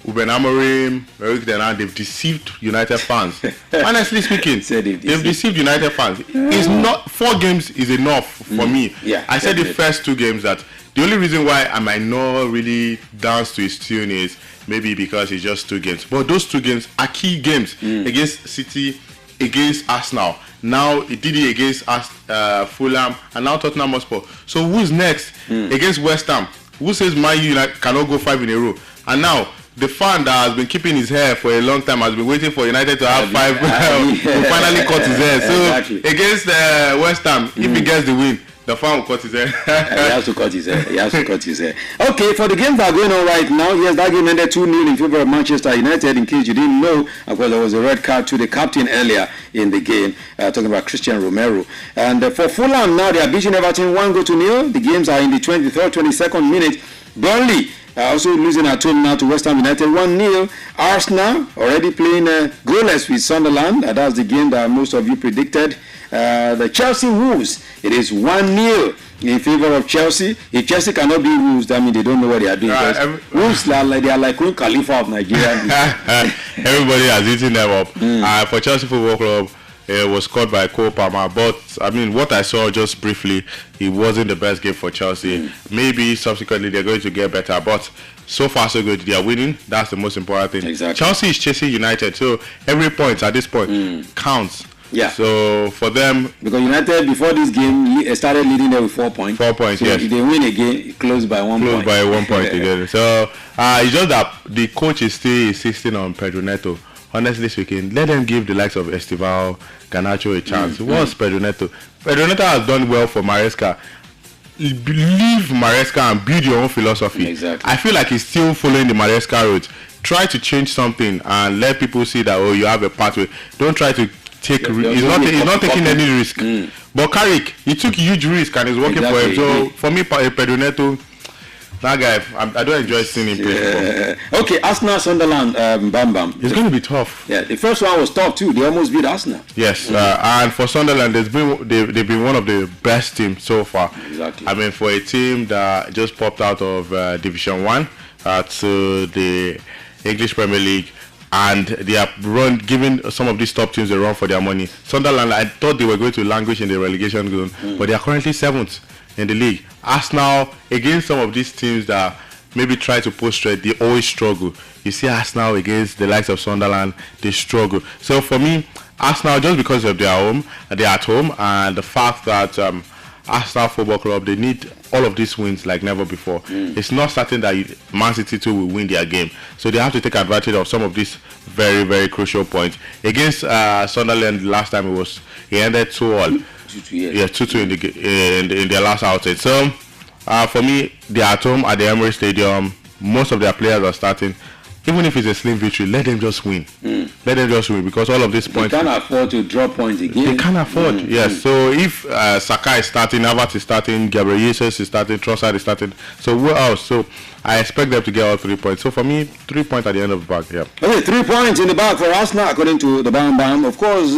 Ruben Amorim, Eric Ten Hag, they've deceived United fans. Honestly speaking, they've deceived United fans. It's not 4 games is enough for me. Yeah, I said the definitely. first 2 games that the only reason why I might not really dance to his tune is maybe because it's just 2 games. But those 2 games are key games against City, against Arsenal. Now it did it against Fulham, and now Tottenham Hotspur. So who's next against West Ham? Who says Man U cannot go 5 in a row? And now the fan that has been keeping his hair for a long time has been waiting for United to have 5 to finally cut his hair. So Exactly. against West Ham, if he gets the win, the fan will cut his hair. He has to cut his hair. He has to cut his hair. Okay, for the games that are going on right now, yes, that game ended 2-0 in favor of Manchester United. In case you didn't know, of course, there was a red card to the captain earlier in the game, talking about Christian Romero. And for Fulham now, they are beating Everton 1-0. The games are in the 23rd, 22nd minute. Burnley also losing at home now to West Ham United 1-0. Arsenal already playing goalless with Sunderland. That's the game that most of you predicted. The Chelsea Wolves, it is 1-0 in favor of Chelsea. If Chelsea cannot beat Wolves, that means they don't know what they are doing. Wolves they are like Queen Khalifa of Nigeria. Everybody has eaten them up. For Chelsea Football Club, it was scored by Cole Palmer, but I mean, what I saw just briefly, it wasn't the best game for Chelsea. Maybe subsequently they're going to get better, but so far so good. They are winning. That's the most important thing. Exactly. Chelsea is chasing United, so every point at this point counts. Yeah. So for them, because United before this game started leading them with 4 points. 4 points. So Yes. if they win again, it closed by 1 point. Closed by 1 point again. So it's just that the coach is still insisting on Pedro Neto. Honestly speaking, let them give the likes of Estival, Garnacho a chance. What's Pedro Neto? Pedro Neto has done well for Maresca. Leave Maresca and build your own philosophy. Exactly. I feel like he's still following the Maresca route. Try to change something and let people see that you have a pathway. Don't try to take risk. He's not taking any risk. But Carrick, he took huge risk and it's working for him. So for me, Pedro Neto, that guy, I don't enjoy seeing him play. Okay, Arsenal, Sunderland, Bam Bam. It's going to be tough. Yeah, the first one was tough too. They almost beat Arsenal. Yes, and for Sunderland, they've been one of the best teams so far. Exactly. I mean, for a team that just popped out of Division 1 to the English Premier League, and they are giving some of these top teams a run for their money. Sunderland, I thought they were going to languish in the relegation zone, but they are currently 7th in the league. Arsenal, against some of these teams that maybe try to post straight, they always struggle. You see Arsenal against the likes of Sunderland, they struggle. So for me, Arsenal, just because of they're at home, and the fact that Arsenal Football Club, they need all of these wins like never before. It's not certain that Man City too will win their game. So they have to take advantage of some of these very, very crucial points. Against Sunderland last time, it ended 2-2. Yeah, 2-2 in their last outing. So for me, they're at home at the Emirates Stadium. Most of their players are starting. Even if it's a slim victory, let them just win. Let them just win, because all of these points, they can't afford to drop points again. They can't afford. Yes. So if Saka is starting, Havertz is starting, Gabriel Jesus is starting, Trossard is starting, so who else? So I expect them to get all 3 points. So for me, 3 points at the end of the bag. Yeah. Okay, 3 points in the bag for Arsenal according to the Bam Bam. Of course,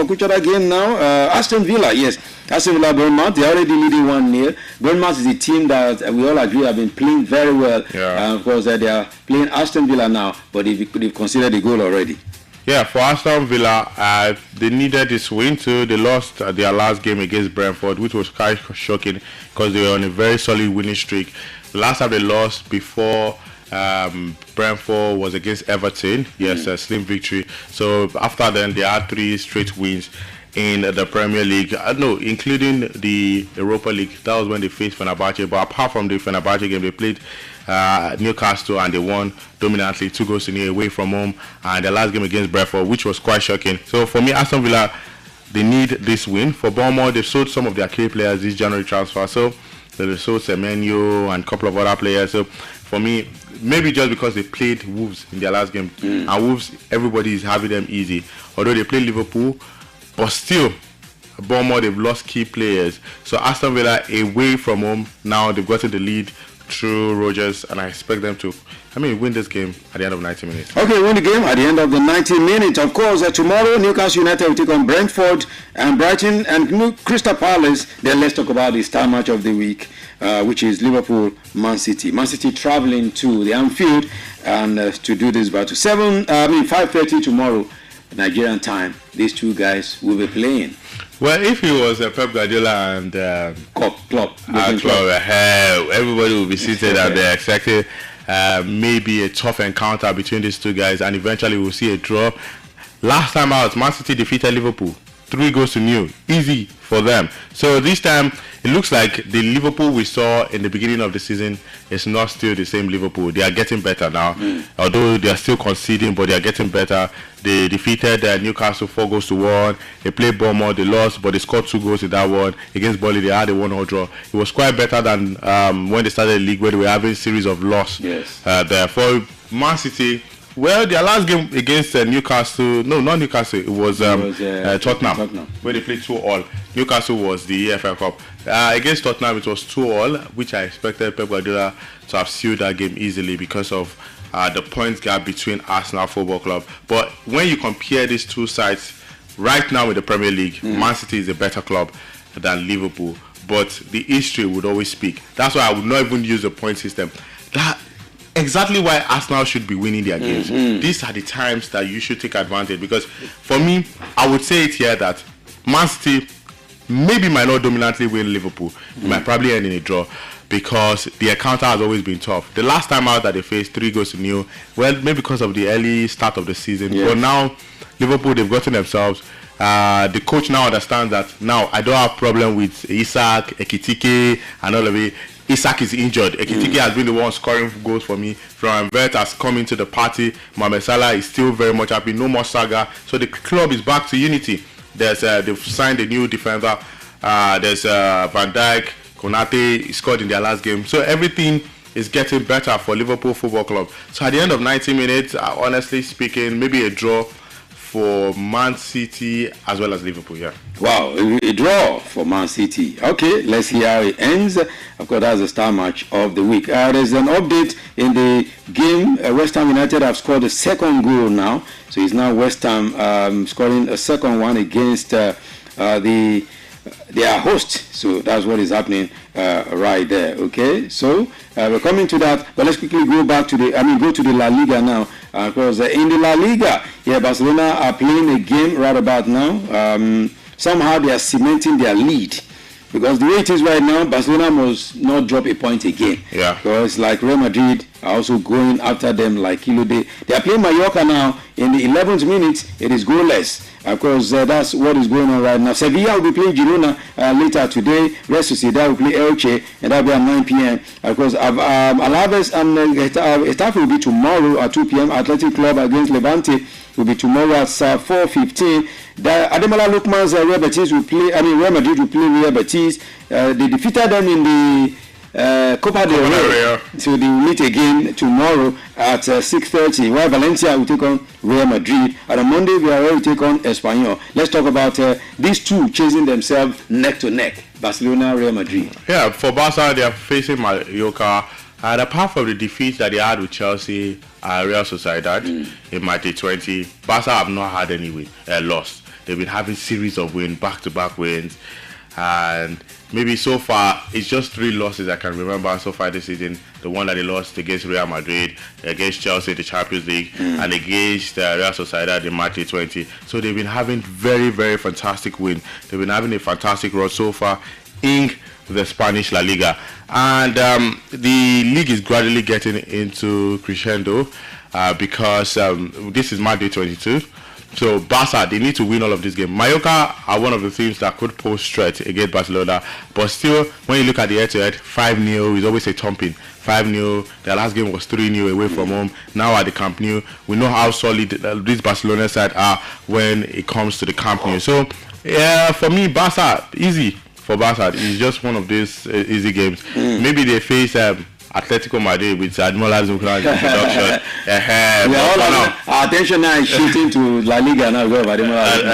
which other game now? Aston Villa, yes. Aston Villa, Bournemouth, they're already leading 1-0. Bournemouth is a team that we all agree have been playing very well. Yeah. Of course, they are playing Aston Villa now, but they've considered the goal already. Yeah, for Aston Villa, they needed this win too. They lost their last game against Brentford, which was quite shocking because they were on a very solid winning streak. The last time they lost before Brentford was against Everton. Yes, a slim victory. So after then, they had 3 straight wins in the Premier League. No, including the Europa League. That was when they faced Fenerbahce. But apart from the Fenerbahce game, they played Newcastle and they won dominantly 2-0 away from home. And the last game against Brentford, which was quite shocking. So for me, Aston Villa, they need this win. For Bournemouth, they've sold some of their key players this January transfer. So they sold Semenyo and a couple of other players. So for me, maybe just because they played Wolves in their last game, and Wolves, everybody is having them easy. Although they played Liverpool, but still, Bournemouth, they've lost key players. So Aston Villa away from home, now they've gotten the lead through Rogers, and I expect them to, win this game at the end of 90 minutes. Okay, win the game at the end of the 90 minutes. Of course, tomorrow Newcastle United will take on Brentford and Brighton and Crystal Palace. Then let's talk about the star match of the week, which is Liverpool-Man City. Man City traveling to the Anfield and to do this battle. 5:30 tomorrow, Nigerian time. These two guys will be playing. Well, if it was Pep Guardiola and Klopp, everybody will be seated and they're expecting maybe a tough encounter between these two guys, and eventually we'll see a draw. Last time out, Man City defeated Liverpool 3-0. Easy for them. So this time, it looks like the Liverpool we saw in the beginning of the season is not still the same Liverpool. They are getting better now. Although they are still conceding, but they are getting better. They defeated Newcastle 4-1. They played Bournemouth, they lost, but they scored 2 goals in that one. Against Burnley, they had a 1-0 draw. It was quite better than when they started the league, where they were having a series of losses. Yes. Therefore, Man City, well, their last game against Newcastle, no, not Newcastle, it was Tottenham, where they played 2-2. Newcastle was the EFL Cup. Against Tottenham, it was 2-2, which I expected Pep Guardiola to have sealed that game easily because of the points gap between Arsenal Football Club. But when you compare these two sides, right now in the Premier League, Man City is a better club than Liverpool. But the history would always speak. That's why I would not even use the point system. Exactly why Arsenal should be winning their games. These are the times that you should take advantage, because for me, I would say it here that Man City maybe might not dominantly win Liverpool. It might probably end in a draw, because the encounter has always been tough. The last time out that they faced 3-0, well, maybe because of the early start of the season. Yes. But now, Liverpool, they've gotten themselves. The coach now understands that now I don't have problem with Isak, Ekitike, and all of it. Isak is injured. Ekitike has been the one scoring goals for me. Florian Wirtz has come into the party. Mohamed Salah is still very much happy. No more saga. So the club is back to unity. They've signed a new defender. There's Van Dijk, Konate scored in their last game. So everything is getting better for Liverpool Football Club. So at the end of 90 minutes, honestly speaking, maybe a draw for Man City as well as Liverpool, yeah. Wow, a draw for Man City. Okay, let's see how it ends. Of course, that's the star match of the week. There's an update in the game. West Ham United have scored a second goal now. So it's now West Ham scoring a second one against their host. So that's what is happening right there. Okay, so we're coming to that, but let's quickly go back to go to the La Liga now, because in the La Liga, Barcelona are playing a game right about now. Somehow they are cementing their lead, because the way it is right now, Barcelona must not drop a point again. Yeah. Because like Real Madrid are also going after them like Kilo. They are playing Mallorca now. In the 11th minute, it is goalless. Of course, that's what is going on right now. Sevilla will be playing Girona later today. Real Sociedad will play Elche, and that will be at 9 p.m. Of course, Alaves and Getafe will be tomorrow at 2 p.m. Athletic Club against Levante will be tomorrow at 4:15. Ademola Lookman's Real Betis will play. Real Madrid will play Real Betis. They defeated them in the Copa del Rey. So they will meet again tomorrow at 6:30. While Valencia will take on Real Madrid. And on Monday, Villarreal will take on Espanyol. Let's talk about these two chasing themselves neck to neck. Barcelona, Real Madrid. Yeah, for Barca, they are facing Mallorca. And apart from the defeat that they had with Chelsea and Real Sociedad in March 20, Barca have not had any loss. They've been having series of wins, back-to-back wins. And maybe so far, it's just 3 losses I can remember so far this season. The one that they lost against Real Madrid, against Chelsea in the Champions League, and against Real Sociedad in March 20. So they've been having very, very fantastic wins. They've been having a fantastic run so far in the Spanish La Liga. And the league is gradually getting into crescendo because this is March 22. So Barca, they need to win all of this game. Mallorca are one of the teams that could pose threat against Barcelona, but still, when you look at the head-to-head, 5-0 is always a thumping. 5-0. Their last game was 3-0 away from home. Now at the Camp Nou, we know how solid these Barcelona side are when it comes to the Camp Nou. So, for me, Barca easy for Barca. It's just one of these easy games. Maybe they face Atletico Madrid with Admola Zucran introduction. Our attention now is shifting to La Liga now.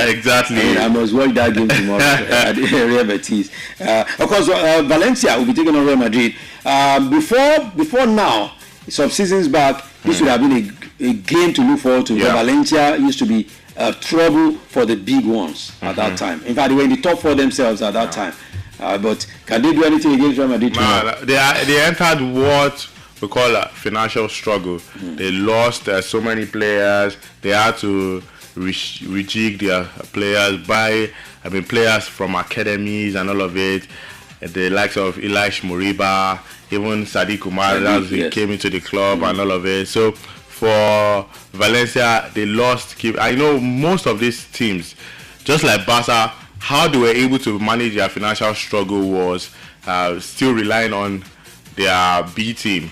Exactly. I must watch that game tomorrow at Real Betis. Of course, Valencia will be taking on Real Madrid. Before now, some seasons back, this would have been a game to look forward to. Yeah. Valencia used to be trouble for the big ones at that time. In fact, they were in the top 4 themselves at that time. But can they do anything against Real Madrid? They entered what we call a financial struggle. They lost so many players. They had to rejig their players, buy players from academies and all of it. The likes of Elias Moriba, even Sadiq Umar, he came into the club and all of it. So for Valencia, they lost. I know most of these teams, just like Barca, how they were able to manage their financial struggle was still relying on their B team,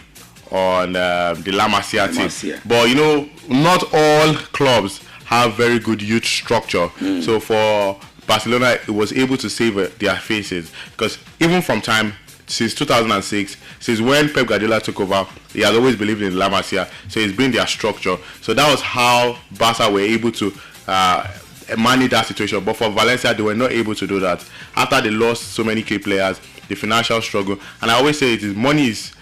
on the La Masia team. But you know, not all clubs have very good youth structure. So for Barcelona, it was able to save their faces, because even from time since 2006, since when Pep Guardiola took over, he has always believed in La Masia. So it's been their structure. So that was how Barca were able to manage that situation. But for Valencia, they were not able to do that after they lost so many key players, the financial struggle. And I always say money is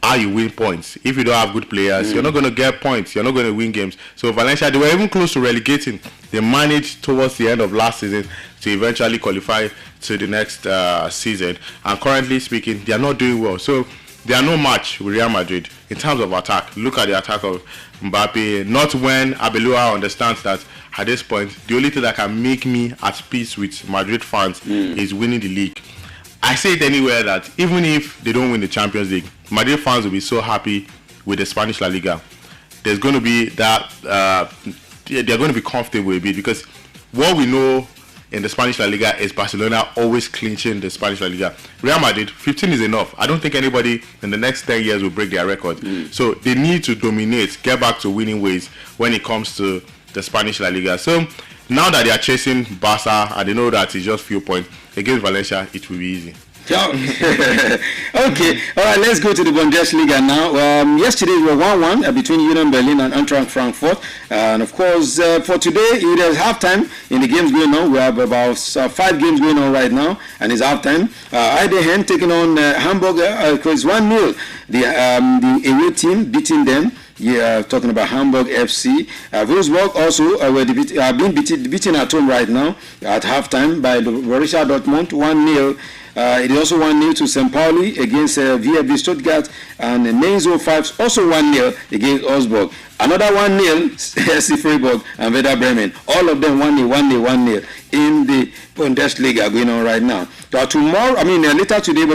how you win points. If you don't have good players, you're not going to get points. You're not going to win games. So Valencia, they were even close to relegating. They managed towards the end of last season to eventually qualify to the next season. And currently speaking, they are not doing well. So they are no match with Real Madrid in terms of attack. Look at the attack of Mbappe. Not when Abelua understands that at this point, the only thing that can make me at peace with Madrid fans is winning the league. I say it anywhere that even if they don't win the Champions League, Madrid fans will be so happy with the Spanish La Liga. There's going to be that, they're going to be comfortable a bit, because what we know in the Spanish La Liga is Barcelona always clinching the Spanish La Liga. Real Madrid, 15 is enough. I don't think anybody in the next 10 years will break their record. So they need to dominate, get back to winning ways when it comes to the Spanish La Liga. So now that they are chasing Barca and they know that it's just few points against Valencia, it will be easy. Okay, all right, let's go to the Bundesliga now. Yesterday we were 1-1 between Union Berlin and Eintracht Frankfurt, and of course for today it is halftime in the games going on. We have about 5 games going on right now, and it's halftime. Heidenheim taking on Hamburg, it's 1-0. The away team beating them. Yeah, talking about Hamburg FC. Wolfsburg also have been beaten at home right now at halftime by the Borussia Dortmund 1-0. It is also 1-0 to St. Pauli against VfB Stuttgart, and Mainz 05 also 1-0 against Augsburg. Another 1-0 SC Freiburg and Werder Bremen. All of them 1-0 in the Bundesliga going on right now. Later today,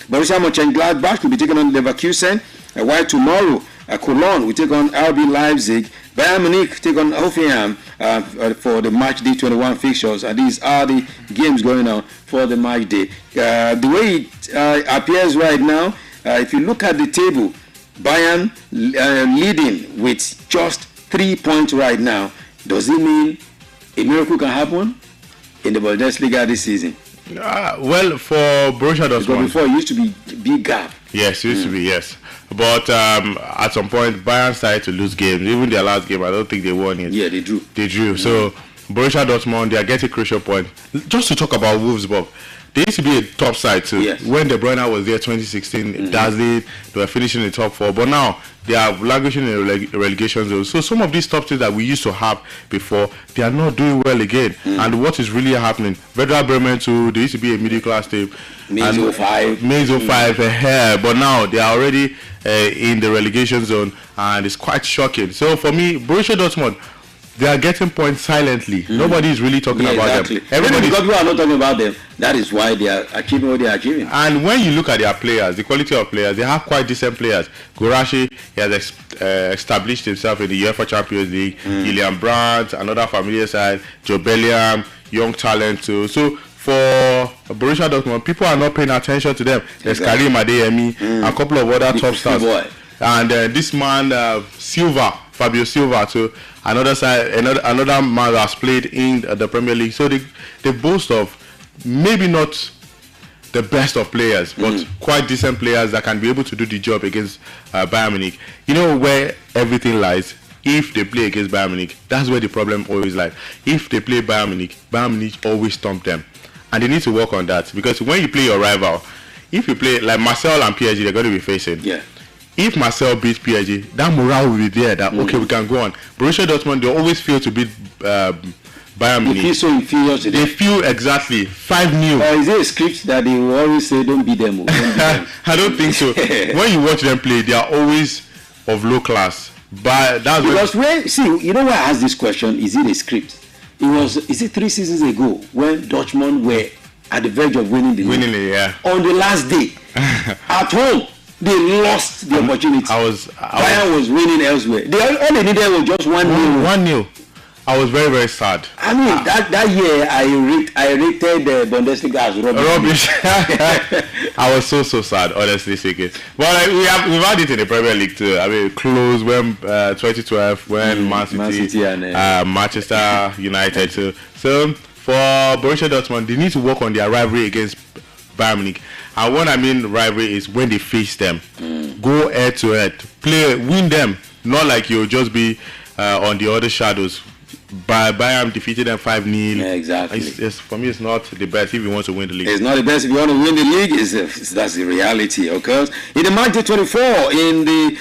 Borussia Mönchengladbach will be taking on Leverkusen. While tomorrow, Cologne will take on RB Leipzig. Bayern Munich take on Hoffenheim for the match day 21 fixtures, and these are the games going on for the match day. The way it appears right now, if you look at the table, Bayern leading with just 3 points right now. Does it mean a miracle can happen in the Bundesliga this season? Well, for Borussia Dortmund, because before it used to be big gap. Yes, it used to be, yes. But at some point, Bayern started to lose games. Even their last game, I don't think they won it. Yeah, they drew. So Borussia Dortmund, they are getting crucial point. Just to talk about Wolfsburg, they used to be a top side too. Yes. When De Bruyne was there, 2016, Dazzling, they were finishing in the top 4. But now they are languishing in relegation zone. So some of these top teams that we used to have before, they are not doing well again. And what is really happening? Werder Bremen too, they used to be a middle class team. Mainz 05. Mainz 05, but now they are already in the relegation zone, and it's quite shocking. So for me, Borussia Dortmund, they are getting points silently. Nobody is really talking about them. Everybody, because we are not talking about them, that is why they are achieving what they are achieving. And when you look at their players, the quality of players, they have quite decent players. Guirassy, he has established himself in the UEFA Champions League. Julian Brandt, another familiar side. Joe Bellingham, young talent too. So for Borussia Dortmund, people are not paying attention to them. There's Karim Adeyemi, a couple of other top stars. And this man, Fabio Silva, too, another man that has played in the Premier League. So they boast of maybe not the best of players, but quite decent players that can be able to do the job against Bayern Munich. You know where everything lies? If they play against Bayern Munich, that's where the problem always lies. If they play Bayern Munich always stomp them. And they need to work on that, because when you play your rival, if you play like Marseille and PSG, they're going to be facing. Yeah. If Marseille beats PSG, that morale will be there that, okay, we can go on. Borussia Dortmund, they always feel to beat Bayern Munich. They feel so inferior to them. They feel exactly 5-0. Or is there a script that they will always say, don't beat them? Don't beat them. I don't think so. When you watch them play, they are always of low class. But that's because you know why I asked this question? Is it a script? Is it 3 seasons ago when Dortmund were at the verge of winning the league? Yeah. On the last day, at home, they lost the opportunity. Bayern was winning elsewhere. All they needed was just 1-0. 1-0. I was very, very sad. I mean, that year I rated the Bundesliga as rubbish. I was so sad, honestly speaking. But we've had it in the Premier League too. I mean, close when 2012 when Man City and Manchester United. So for Borussia Dortmund, they need to work on their rivalry against Bayern Munich. And what I mean rivalry is when they face them, go head to head, play, win them. Not like you'll just be on the other shadows. Bayern defeated them 5-0. Yeah, exactly. For me, it's not the best if you want to win the league. It's not the best if you want to win the league. That's the reality, okay? In the match day 24 in the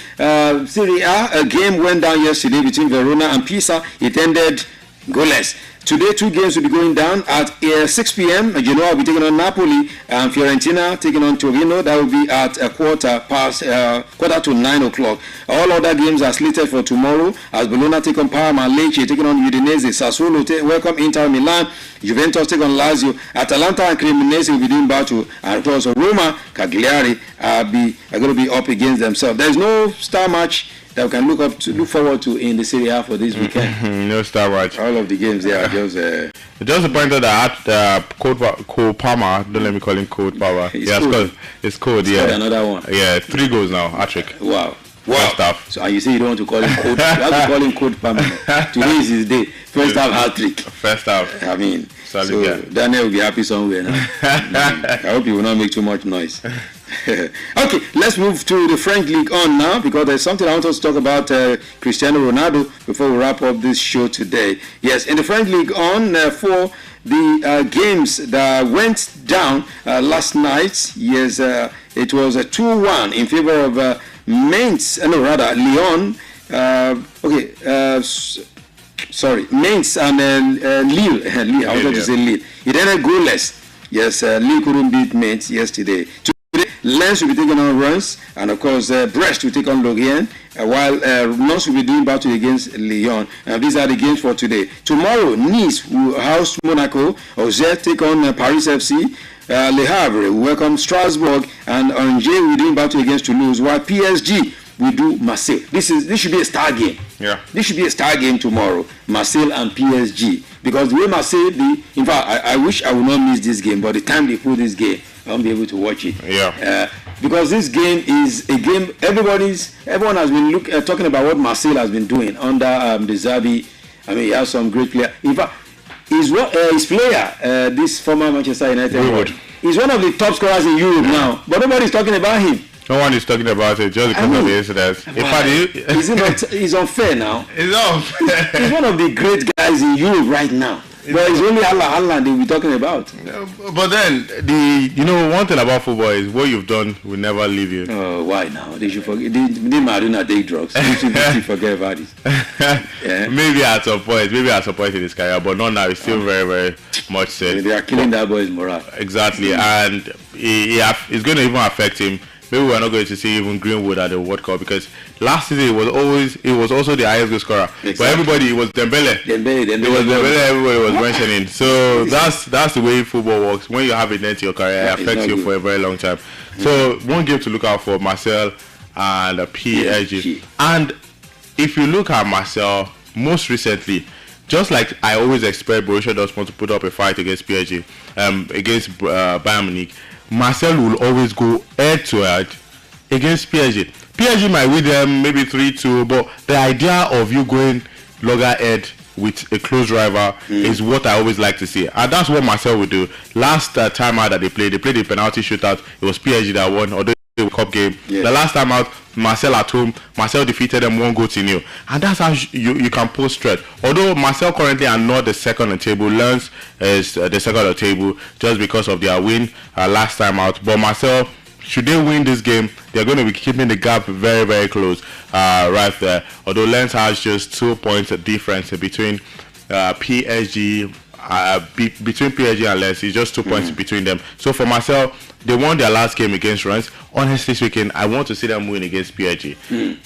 Serie A, a game went down yesterday between Verona and Pisa. It ended goalless. Today, 2 games will be going down at 6 p.m. Genoa will be taking on Napoli and Fiorentina taking on Torino. That will be at quarter to 9 o'clock. All other games are slated for tomorrow as Bologna take on Parma, Lecce take on Udinese, Sassuolo welcome Inter Milan, Juventus take on Lazio, Atalanta and Cremonese will be doing battle, and also Roma, Cagliari are going to be up against themselves. There is no star match that we can look forward to in the Serie A for this weekend. No star match. All of the games there are just a point that Cole Palmer, don't let me call him Cole Palmer. It's Cole. Yeah, another one. Yeah, 3 goals now, hat-trick. Wow. First half. So, and you say you don't want to call him Code. You have to call him Code Palmer. Today is his day. First half hat-trick. First half. I mean, so Daniel will be happy somewhere now. I hope he will not make too much noise. Okay, let's move to the French League on now, because there's something I want us to talk about Cristiano Ronaldo before we wrap up this show today. Yes, in the French League on for the games that went down last night. Yes, it was a 2-1 in favor of Lyon. Mainz and Lille. I wanted to say Lille. It ended goalless. Yes, Lille couldn't beat Mainz yesterday. Lens will be taking on Reims, and of course Brest will take on Lorient, while Lens will be doing battle against Lyon. And these are the games for today. Tomorrow, Nice will host Monaco, Auxerre take on Paris FC, Le Havre will welcome Strasbourg, and Angers will be doing battle against Toulouse, while PSG will do Marseille. This should be a star game. Yeah. This should be a star game tomorrow, Marseille and PSG. Because the way Marseille, in fact, I wish I would not miss this game, but the time they put this game, I won't be able to watch it. Yeah. Because this game is a game everyone has been talking about what Marseille has been doing under the Xavi. I mean, he has some great players. In fact, his player, this former Manchester United boy, is one of the top scorers in Europe now, but nobody's talking about him. No one is talking about it just because of the incidents. He's unfair now. It's unfair. He's one of the great guys in Europe right now. But it's only Haaland they'll be talking about. But then, one thing about football is what you've done will never leave you. Oh, why now? They should forget. They Maradona take drugs. They should forget about it. Yeah. Maybe at some point in his career, but not now. It's still very, very much said. They are killing that boy's morale. Exactly, and it's going to even affect him. Maybe we're not going to see even Greenwood at the World Cup, because last season it was also the highest goal scorer. Exactly. But everybody, it was Dembele. It was Dembele everybody was mentioning. So that's the way football works. When you have it into your career, it affects you for a very long time. So one game to look out for, Marseille and PSG. And if you look at Marseille, most recently, just like I always expect Borussia Dortmund to put up a fight against PSG, against Bayern Munich, Marseille will always go head to head against PSG. PSG might win them maybe 3-2, but the idea of you going loggerhead with a close rival is what I always like to see, and that's what Marseille would do. Last time out that they played the penalty shootout. It was PSG that won, although the cup game. The last time out, Marseille at home, Marseille defeated them 1-0, and that's how you can post threat. Although Marseille currently are not the second on the table, Lens is the second on the table just because of their win last time out. But Marseille, should they win this game, they're going to be keeping the gap very, very close right there. Although Lens has just 2 points difference between PSG. Between PSG and Lens, it's just 2 points between them. So for Marseille, they won their last game against Reims. Honestly speaking, I want to see them win against PSG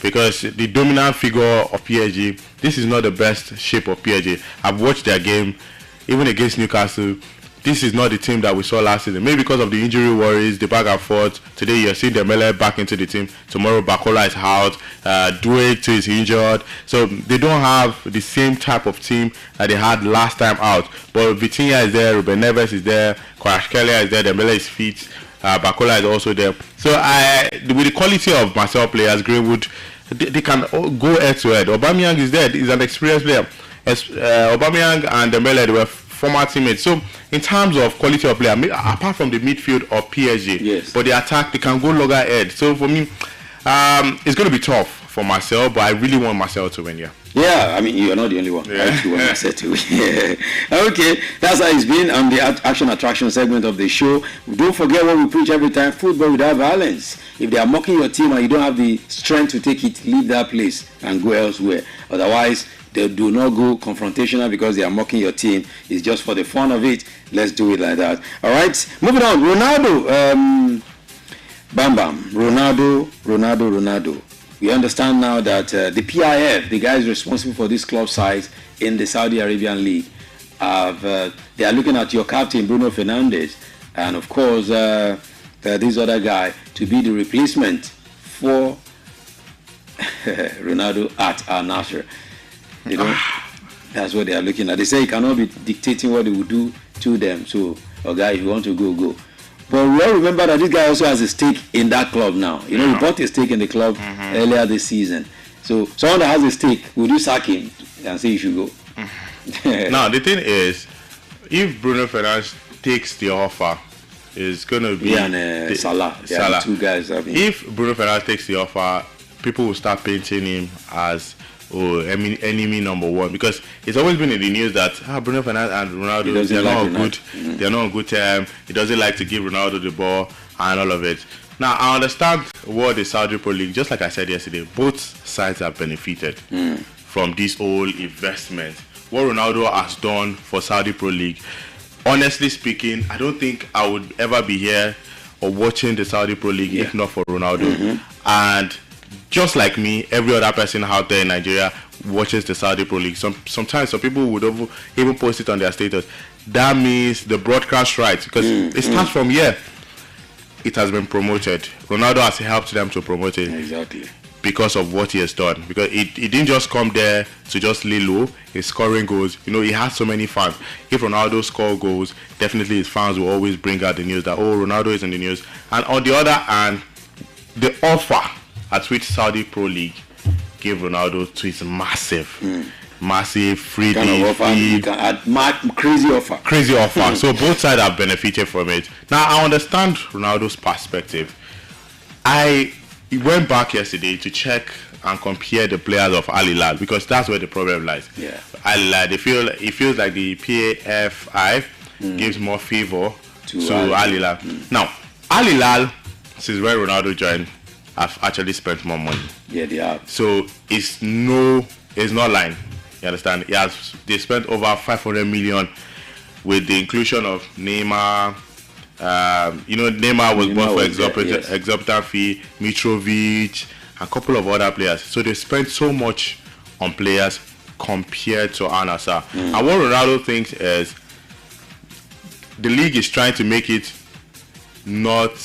because the dominant figure of PSG, this is not the best shape of PSG. I've watched their game, even against Newcastle. This is not the team that we saw last season. Maybe because of the injury worries, the back and forth. Today you're seeing Dembele back into the team. Tomorrow Bakola is out. Doué too is injured. So they don't have the same type of team that they had last time out. But Vitinha is there, Ruben Neves is there, Kvaratskhelia is there, Dembele is fit, Bakola is also there. So with the quality of Marseille players, Greenwood, they can go head to head. Aubameyang is there. He's an experienced player. Aubameyang and Dembele, they were former teammates. So in terms of quality of player, apart from the midfield of PSG, but the attack, they can go loggerhead. So for me, it's going to be tough for Marseille, but I really want Marseille to win. Yeah, I mean, you're not the only one. I actually want Marseille to win. Okay, that's how it's been on the action attraction segment of the show. Don't forget what we preach every time: football without violence. If they are mocking your team and you don't have the strength to take it, leave that place and go elsewhere. Otherwise, they do not go confrontational because they are mocking your team. It's just for the fun of it. Let's do it like that. All right, moving on. Ronaldo, Ronaldo. We understand now that the PIF, the guys responsible for this club size in the Saudi Arabian League, they are looking at your captain Bruno Fernandes, and of course this other guy to be the replacement for Ronaldo at Al Nassr. You know, that's what they are looking at. They say he cannot be dictating what they will do to them. So, guy, if you want to go. But we all remember that this guy also has a stake in that club now. You know, he bought a stake in the club earlier this season. So, someone that has a stake, would you sack him and say you should go? Now, the thing is, if Bruno Fernandes takes the offer, it's going to be... and Salah. They are the two guys. I mean. If Bruno Fernandes takes the offer, people will start painting him as enemy number one, because it's always been in the news that Bruno Fernandes and Ronaldo, they're not on good. They're not on good term. He doesn't like to give Ronaldo the ball and all of it. Now I understand what the Saudi Pro League, just like I said yesterday, both sides have benefited from this whole investment. What Ronaldo has done for Saudi Pro League, honestly speaking, I don't think I would ever be here or watching the Saudi Pro League if not for Ronaldo. And just like me, every other person out there in Nigeria watches the Saudi Pro League. Sometimes some people would even post it on their status. That means the broadcast rights, because it starts from here. It has been promoted. Ronaldo has helped them to promote it. Exactly. Because of what he has done. Because it didn't just come there to just lay low. He's scoring goals. You know, he has so many fans. If Ronaldo scores goals, definitely his fans will always bring out the news that, Ronaldo is in the news. And on the other hand, the offer at which Saudi Pro League gave Ronaldo to is massive. Massive, free deal, crazy offer. So both sides have benefited from it. Now I understand Ronaldo's perspective. I went back yesterday to check and compare the players of Al Hilal, because that's where the problem lies. Al Hilal, it feels like the PAFI gives more favor to Al Hilal. Now Al Hilal, since when Ronaldo joined, have actually spent more money. Yeah, they have. So it's not lying. You understand? They spent over 500 million with the inclusion of Neymar. Neymar was bought for exorbitant fee, Mitrovic, a couple of other players. So they spent so much on players compared to Al Nassr. And what Ronaldo thinks is the league is trying to make it not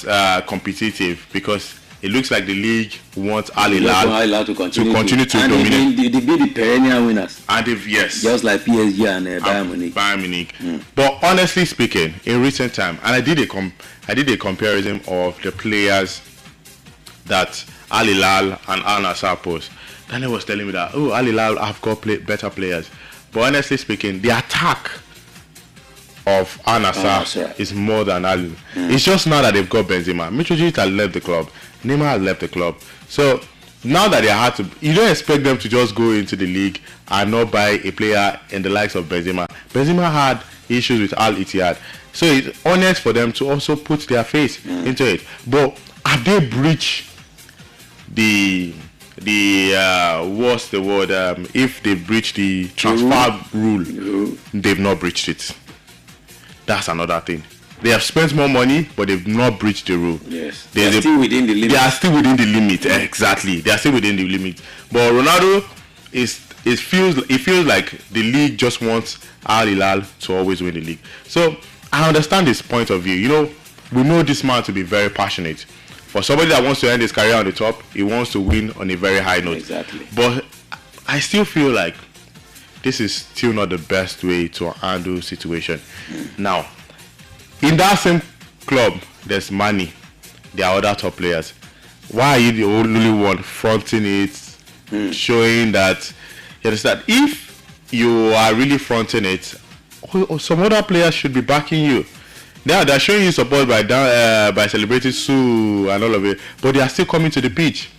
competitive, because it looks like the league wants Al Hilal to continue to dominate. They be the perennial winners. And just like PSG and Bayern Munich. But honestly speaking, in recent time, and I did a comparison of the players that Al Hilal and Al Nassr post. Daniel was telling me that Al Hilal have got better players, But honestly speaking, the attack of Al-Nassr is more than Ali. It's just now that they've got Benzema. Mitrovic has left the club. Neymar has left the club. So now that they had to, you don't expect them to just go into the league and not buy a player in the likes of Benzema. Benzema had issues with Al Ittihad. So it's honest for them to also put their face into it. But have they breached the what's the word? If they breach the transfer rule, they've not breached it. That's another thing. They have spent more money, but they've not breached the rule. Yes, they are still within the limit. They are still within the limit. Exactly, they are still within the limit. But Ronaldo it feels like the league just wants Al Hilal to always win the league. So I understand his point of view. You know, we know this man to be very passionate. For somebody that wants to end his career on the top, he wants to win on a very high note. Exactly. But I still feel like this is still not the best way to handle situation. Now, in that same club, there's Mane. There are other top players. Why are you the only one fronting it, showing that you understand? If you are really fronting it, some other players should be backing you. They're showing you support by celebrating Sue and all of it, but they are still coming to the pitch.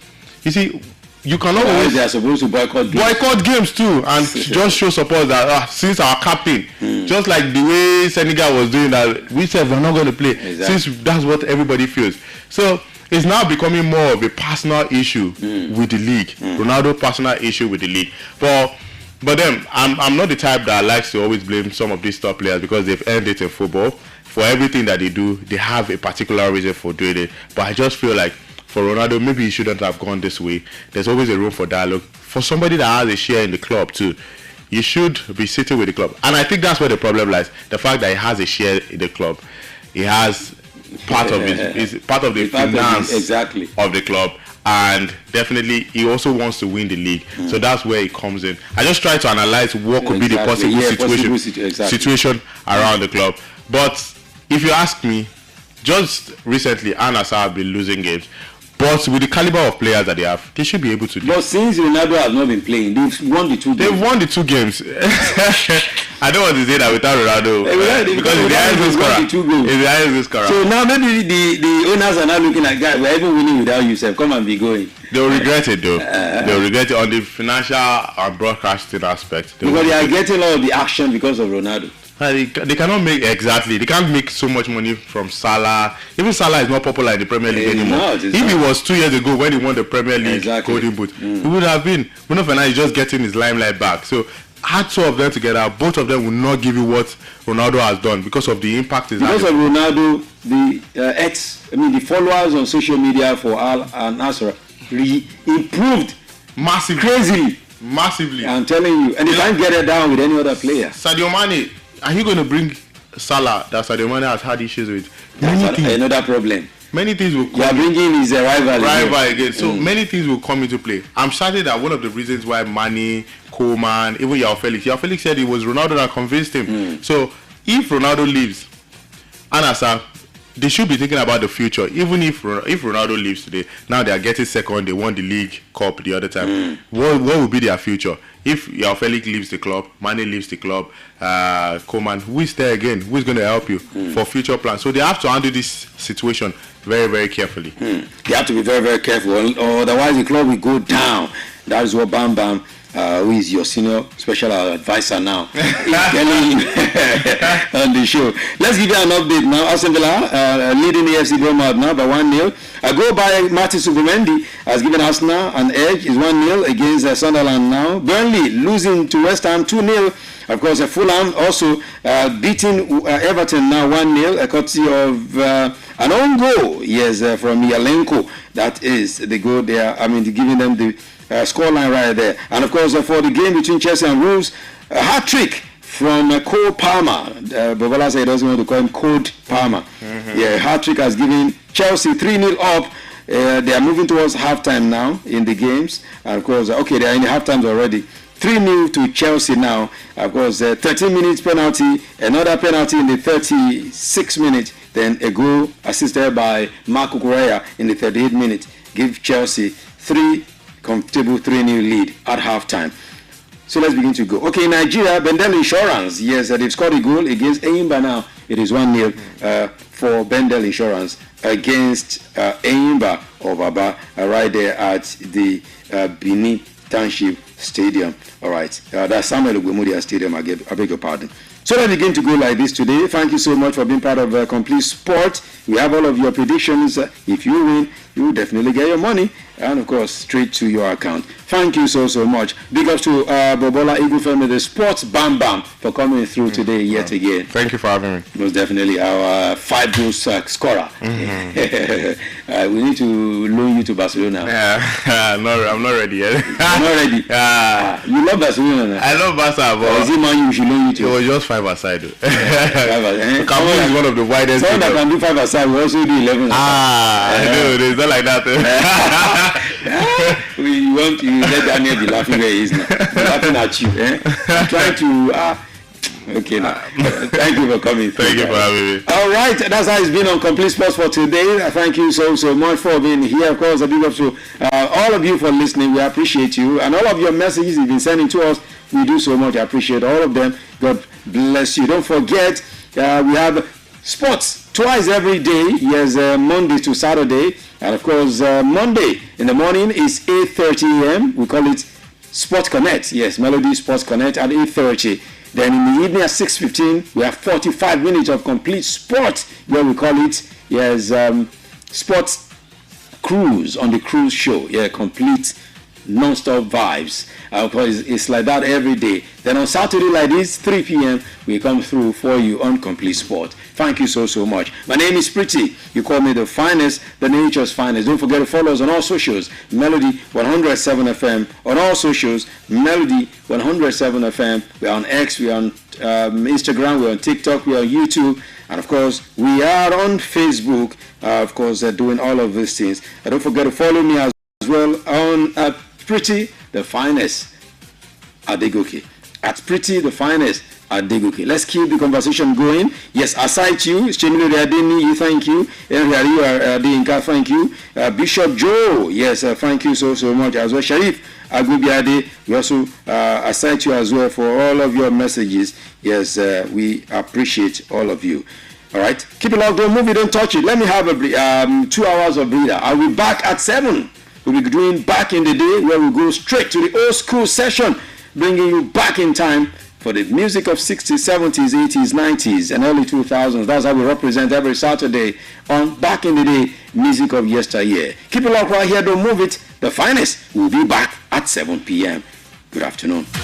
You see, you cannot always. They are supposed to boycott games too, and just show support that since our captain, just like the way Senegal was doing that, we said we're not going to play. Exactly. Since that's what everybody feels. So it's now becoming more of a personal issue with the league. Ronaldo personal issue with the league. But then I'm not the type that likes to always blame some of these top players because they've earned it in football. For everything that they do, they have a particular reason for doing it. But I just feel like for Ronaldo, maybe he shouldn't have gone this way. There's always a room for dialogue. For somebody that has a share in the club too, you should be sitting with the club. And I think that's where the problem lies. The fact that he has a share in the club. He has part of the finance exactly of the club. And definitely he also wants to win the league. So that's where it comes in. I just try to analyze what could be the possible situation around the club. But if you ask me, just recently Al-Nassr have been losing games. But with the caliber of players that they have, they should be able to do. But since Ronaldo has not been playing, they've won the 2 games. They've won the 2 games. I don't want to say that without Ronaldo. Because it's the highest goal scorer. So now maybe the owners are now looking at, guys, we're even winning without you, Sir. Come and be going. They'll regret it though. They'll regret it on the financial and broadcasting aspect. Because they are getting all of the action because of Ronaldo. They cannot make they can't make so much money from Salah. Even Salah is not popular in the Premier League anymore. If it was 2 years ago when he won the Premier League Golden Boot, he would have been. Bruno Fernandes is just getting his limelight back. So add 2 of them together, both of them will not give you what Ronaldo has done because of the impact he's because of Ronaldo, the the followers on social media for Al-Nassr improved massively. I'm telling you, and they can't get it down with any other player. Sadio Mane. Are you going to bring Salah that Sadio Mane has had issues with? Another problem. Many things will come. You are bringing his rival again. So many things will come into play. I'm certain that one of the reasons why Mane, Koeman, even João Felix said it was Ronaldo that convinced him. So if Ronaldo leaves, Al-Nassr, they should be thinking about the future. Even if Ronaldo leaves today, now they are getting second. They won the League Cup the other time. What will be their future? If João Felix leaves the club, Mane leaves the club, Koeman, who is there again? Who is going to help you for future plans? So they have to handle this situation very, very carefully. They have to be very, very careful, or otherwise the club will go down. That is what Bam Bam, who is your senior special advisor now, is telling on the show. Let's give you an update now. Aston Villa leading the AFC Bournemouth now by 1-0. A goal by Martin Zubimendi has given Arsenal an edge. It's 1-0 against Sunderland now. Burnley losing to West Ham 2-0. Of course, Fulham also beating Everton now 1-0, courtesy of an own goal, yes, from Yalenko. That is the goal there. Giving them the scoreline right there. And of course, for the game between Chelsea and Wolves, a hat-trick from Cole Palmer. Bobola said he doesn't want to call him Code Palmer. Yeah, hat-trick has given Chelsea 3-0 up. They are moving towards halftime now in the games. And of course, they are in the halftimes already. 3-0 to Chelsea now. Of course, 13 minutes penalty, another penalty in the 36 minutes, then a goal assisted by Marco Correa in the 38 minutes. Give Chelsea comfortable 3-0 lead at halftime. So let's begin to go. Okay, Nigeria, Bendel Insurance. Yes, they've scored a goal against Enyimba now. It is 1-0 for Bendel Insurance against Enyimba of Aba right there at the Benin Township Stadium. All right, that's Samuel Ogbemudia Stadium. I beg your pardon. So let's begin to go like this today. Thank you so much for being part of Complete Sport. We have all of your predictions. If you win, you will definitely get your money. And of course, straight to your account. Thank you so much. Big up to Bobola Eagle family, the Sports Bam Bam, for coming through today yet again. Thank you for having me. Most definitely our 5 goals scorer. We need to loan you to Barcelona. I'm not ready yet. You're not ready? You love Barcelona? I love Barca, but is it man you should loan you to? It was just 5 aside. Cameroon is one of the widest. Someone that can do 5 aside, we also do 11 aside. No, it's not like that. We want to let Daniel be laughing where he is now. Laughing at you. Trying to okay now. Thank you for coming. Thank you for having me. All right, that's how it's been on Complete Sports for today. Thank you so much for being here. Of course, a big up to all of you for listening. We appreciate you, and all of your messages you've been sending to us. We do so much. I appreciate all of them. God bless you. Don't forget, we have sports twice every day. Yes, Monday to Saturday. And of course, Monday in the morning is 8:30 a.m. We call it Sports Connect. Yes, Melody Sports Connect at 8:30. Then in the evening at 6:15, we have 45 minutes of complete sport, where we call it, yes, Sports Cruise on the Cruise Show. Yeah, complete non-stop vibes. Of course, it's like that every day. Then on Saturday like this, 3 p.m., we come through for you on Complete Sport. Thank you so much. My name is Pretty. You call me the finest, the nature's finest. Don't forget to follow us on all socials. Melody 107 FM on all socials. Melody 107 FM. We're on X, we're on Instagram, we're on TikTok, we're on YouTube. And of course, we are on Facebook. Of course, doing all of these things. And don't forget to follow me as well on Pretty the Finest Adegoke. At Pretty the Finest Adegoke. Let's keep the conversation going. Yes, aside you, Chemilo Adeni, thank you. Adinka, thank you. Bishop Joe, yes, thank you so much as well. Sharif Agubiade, we also aside you as well for all of your messages. Yes, we appreciate all of you. All right, keep it locked. Don't move it, don't touch it. Let me have a 2 hours of breather. I'll be back at 7. We'll be doing Back in the Day, where we go straight to the old school session, bringing you back in time for the music of 60s, 70s, 80s, 90s, and early 2000s. That's how we represent every Saturday on Back in the Day, music of yesteryear. Keep it locked right here, don't move it. The Finest will be back at 7 p.m. Good afternoon.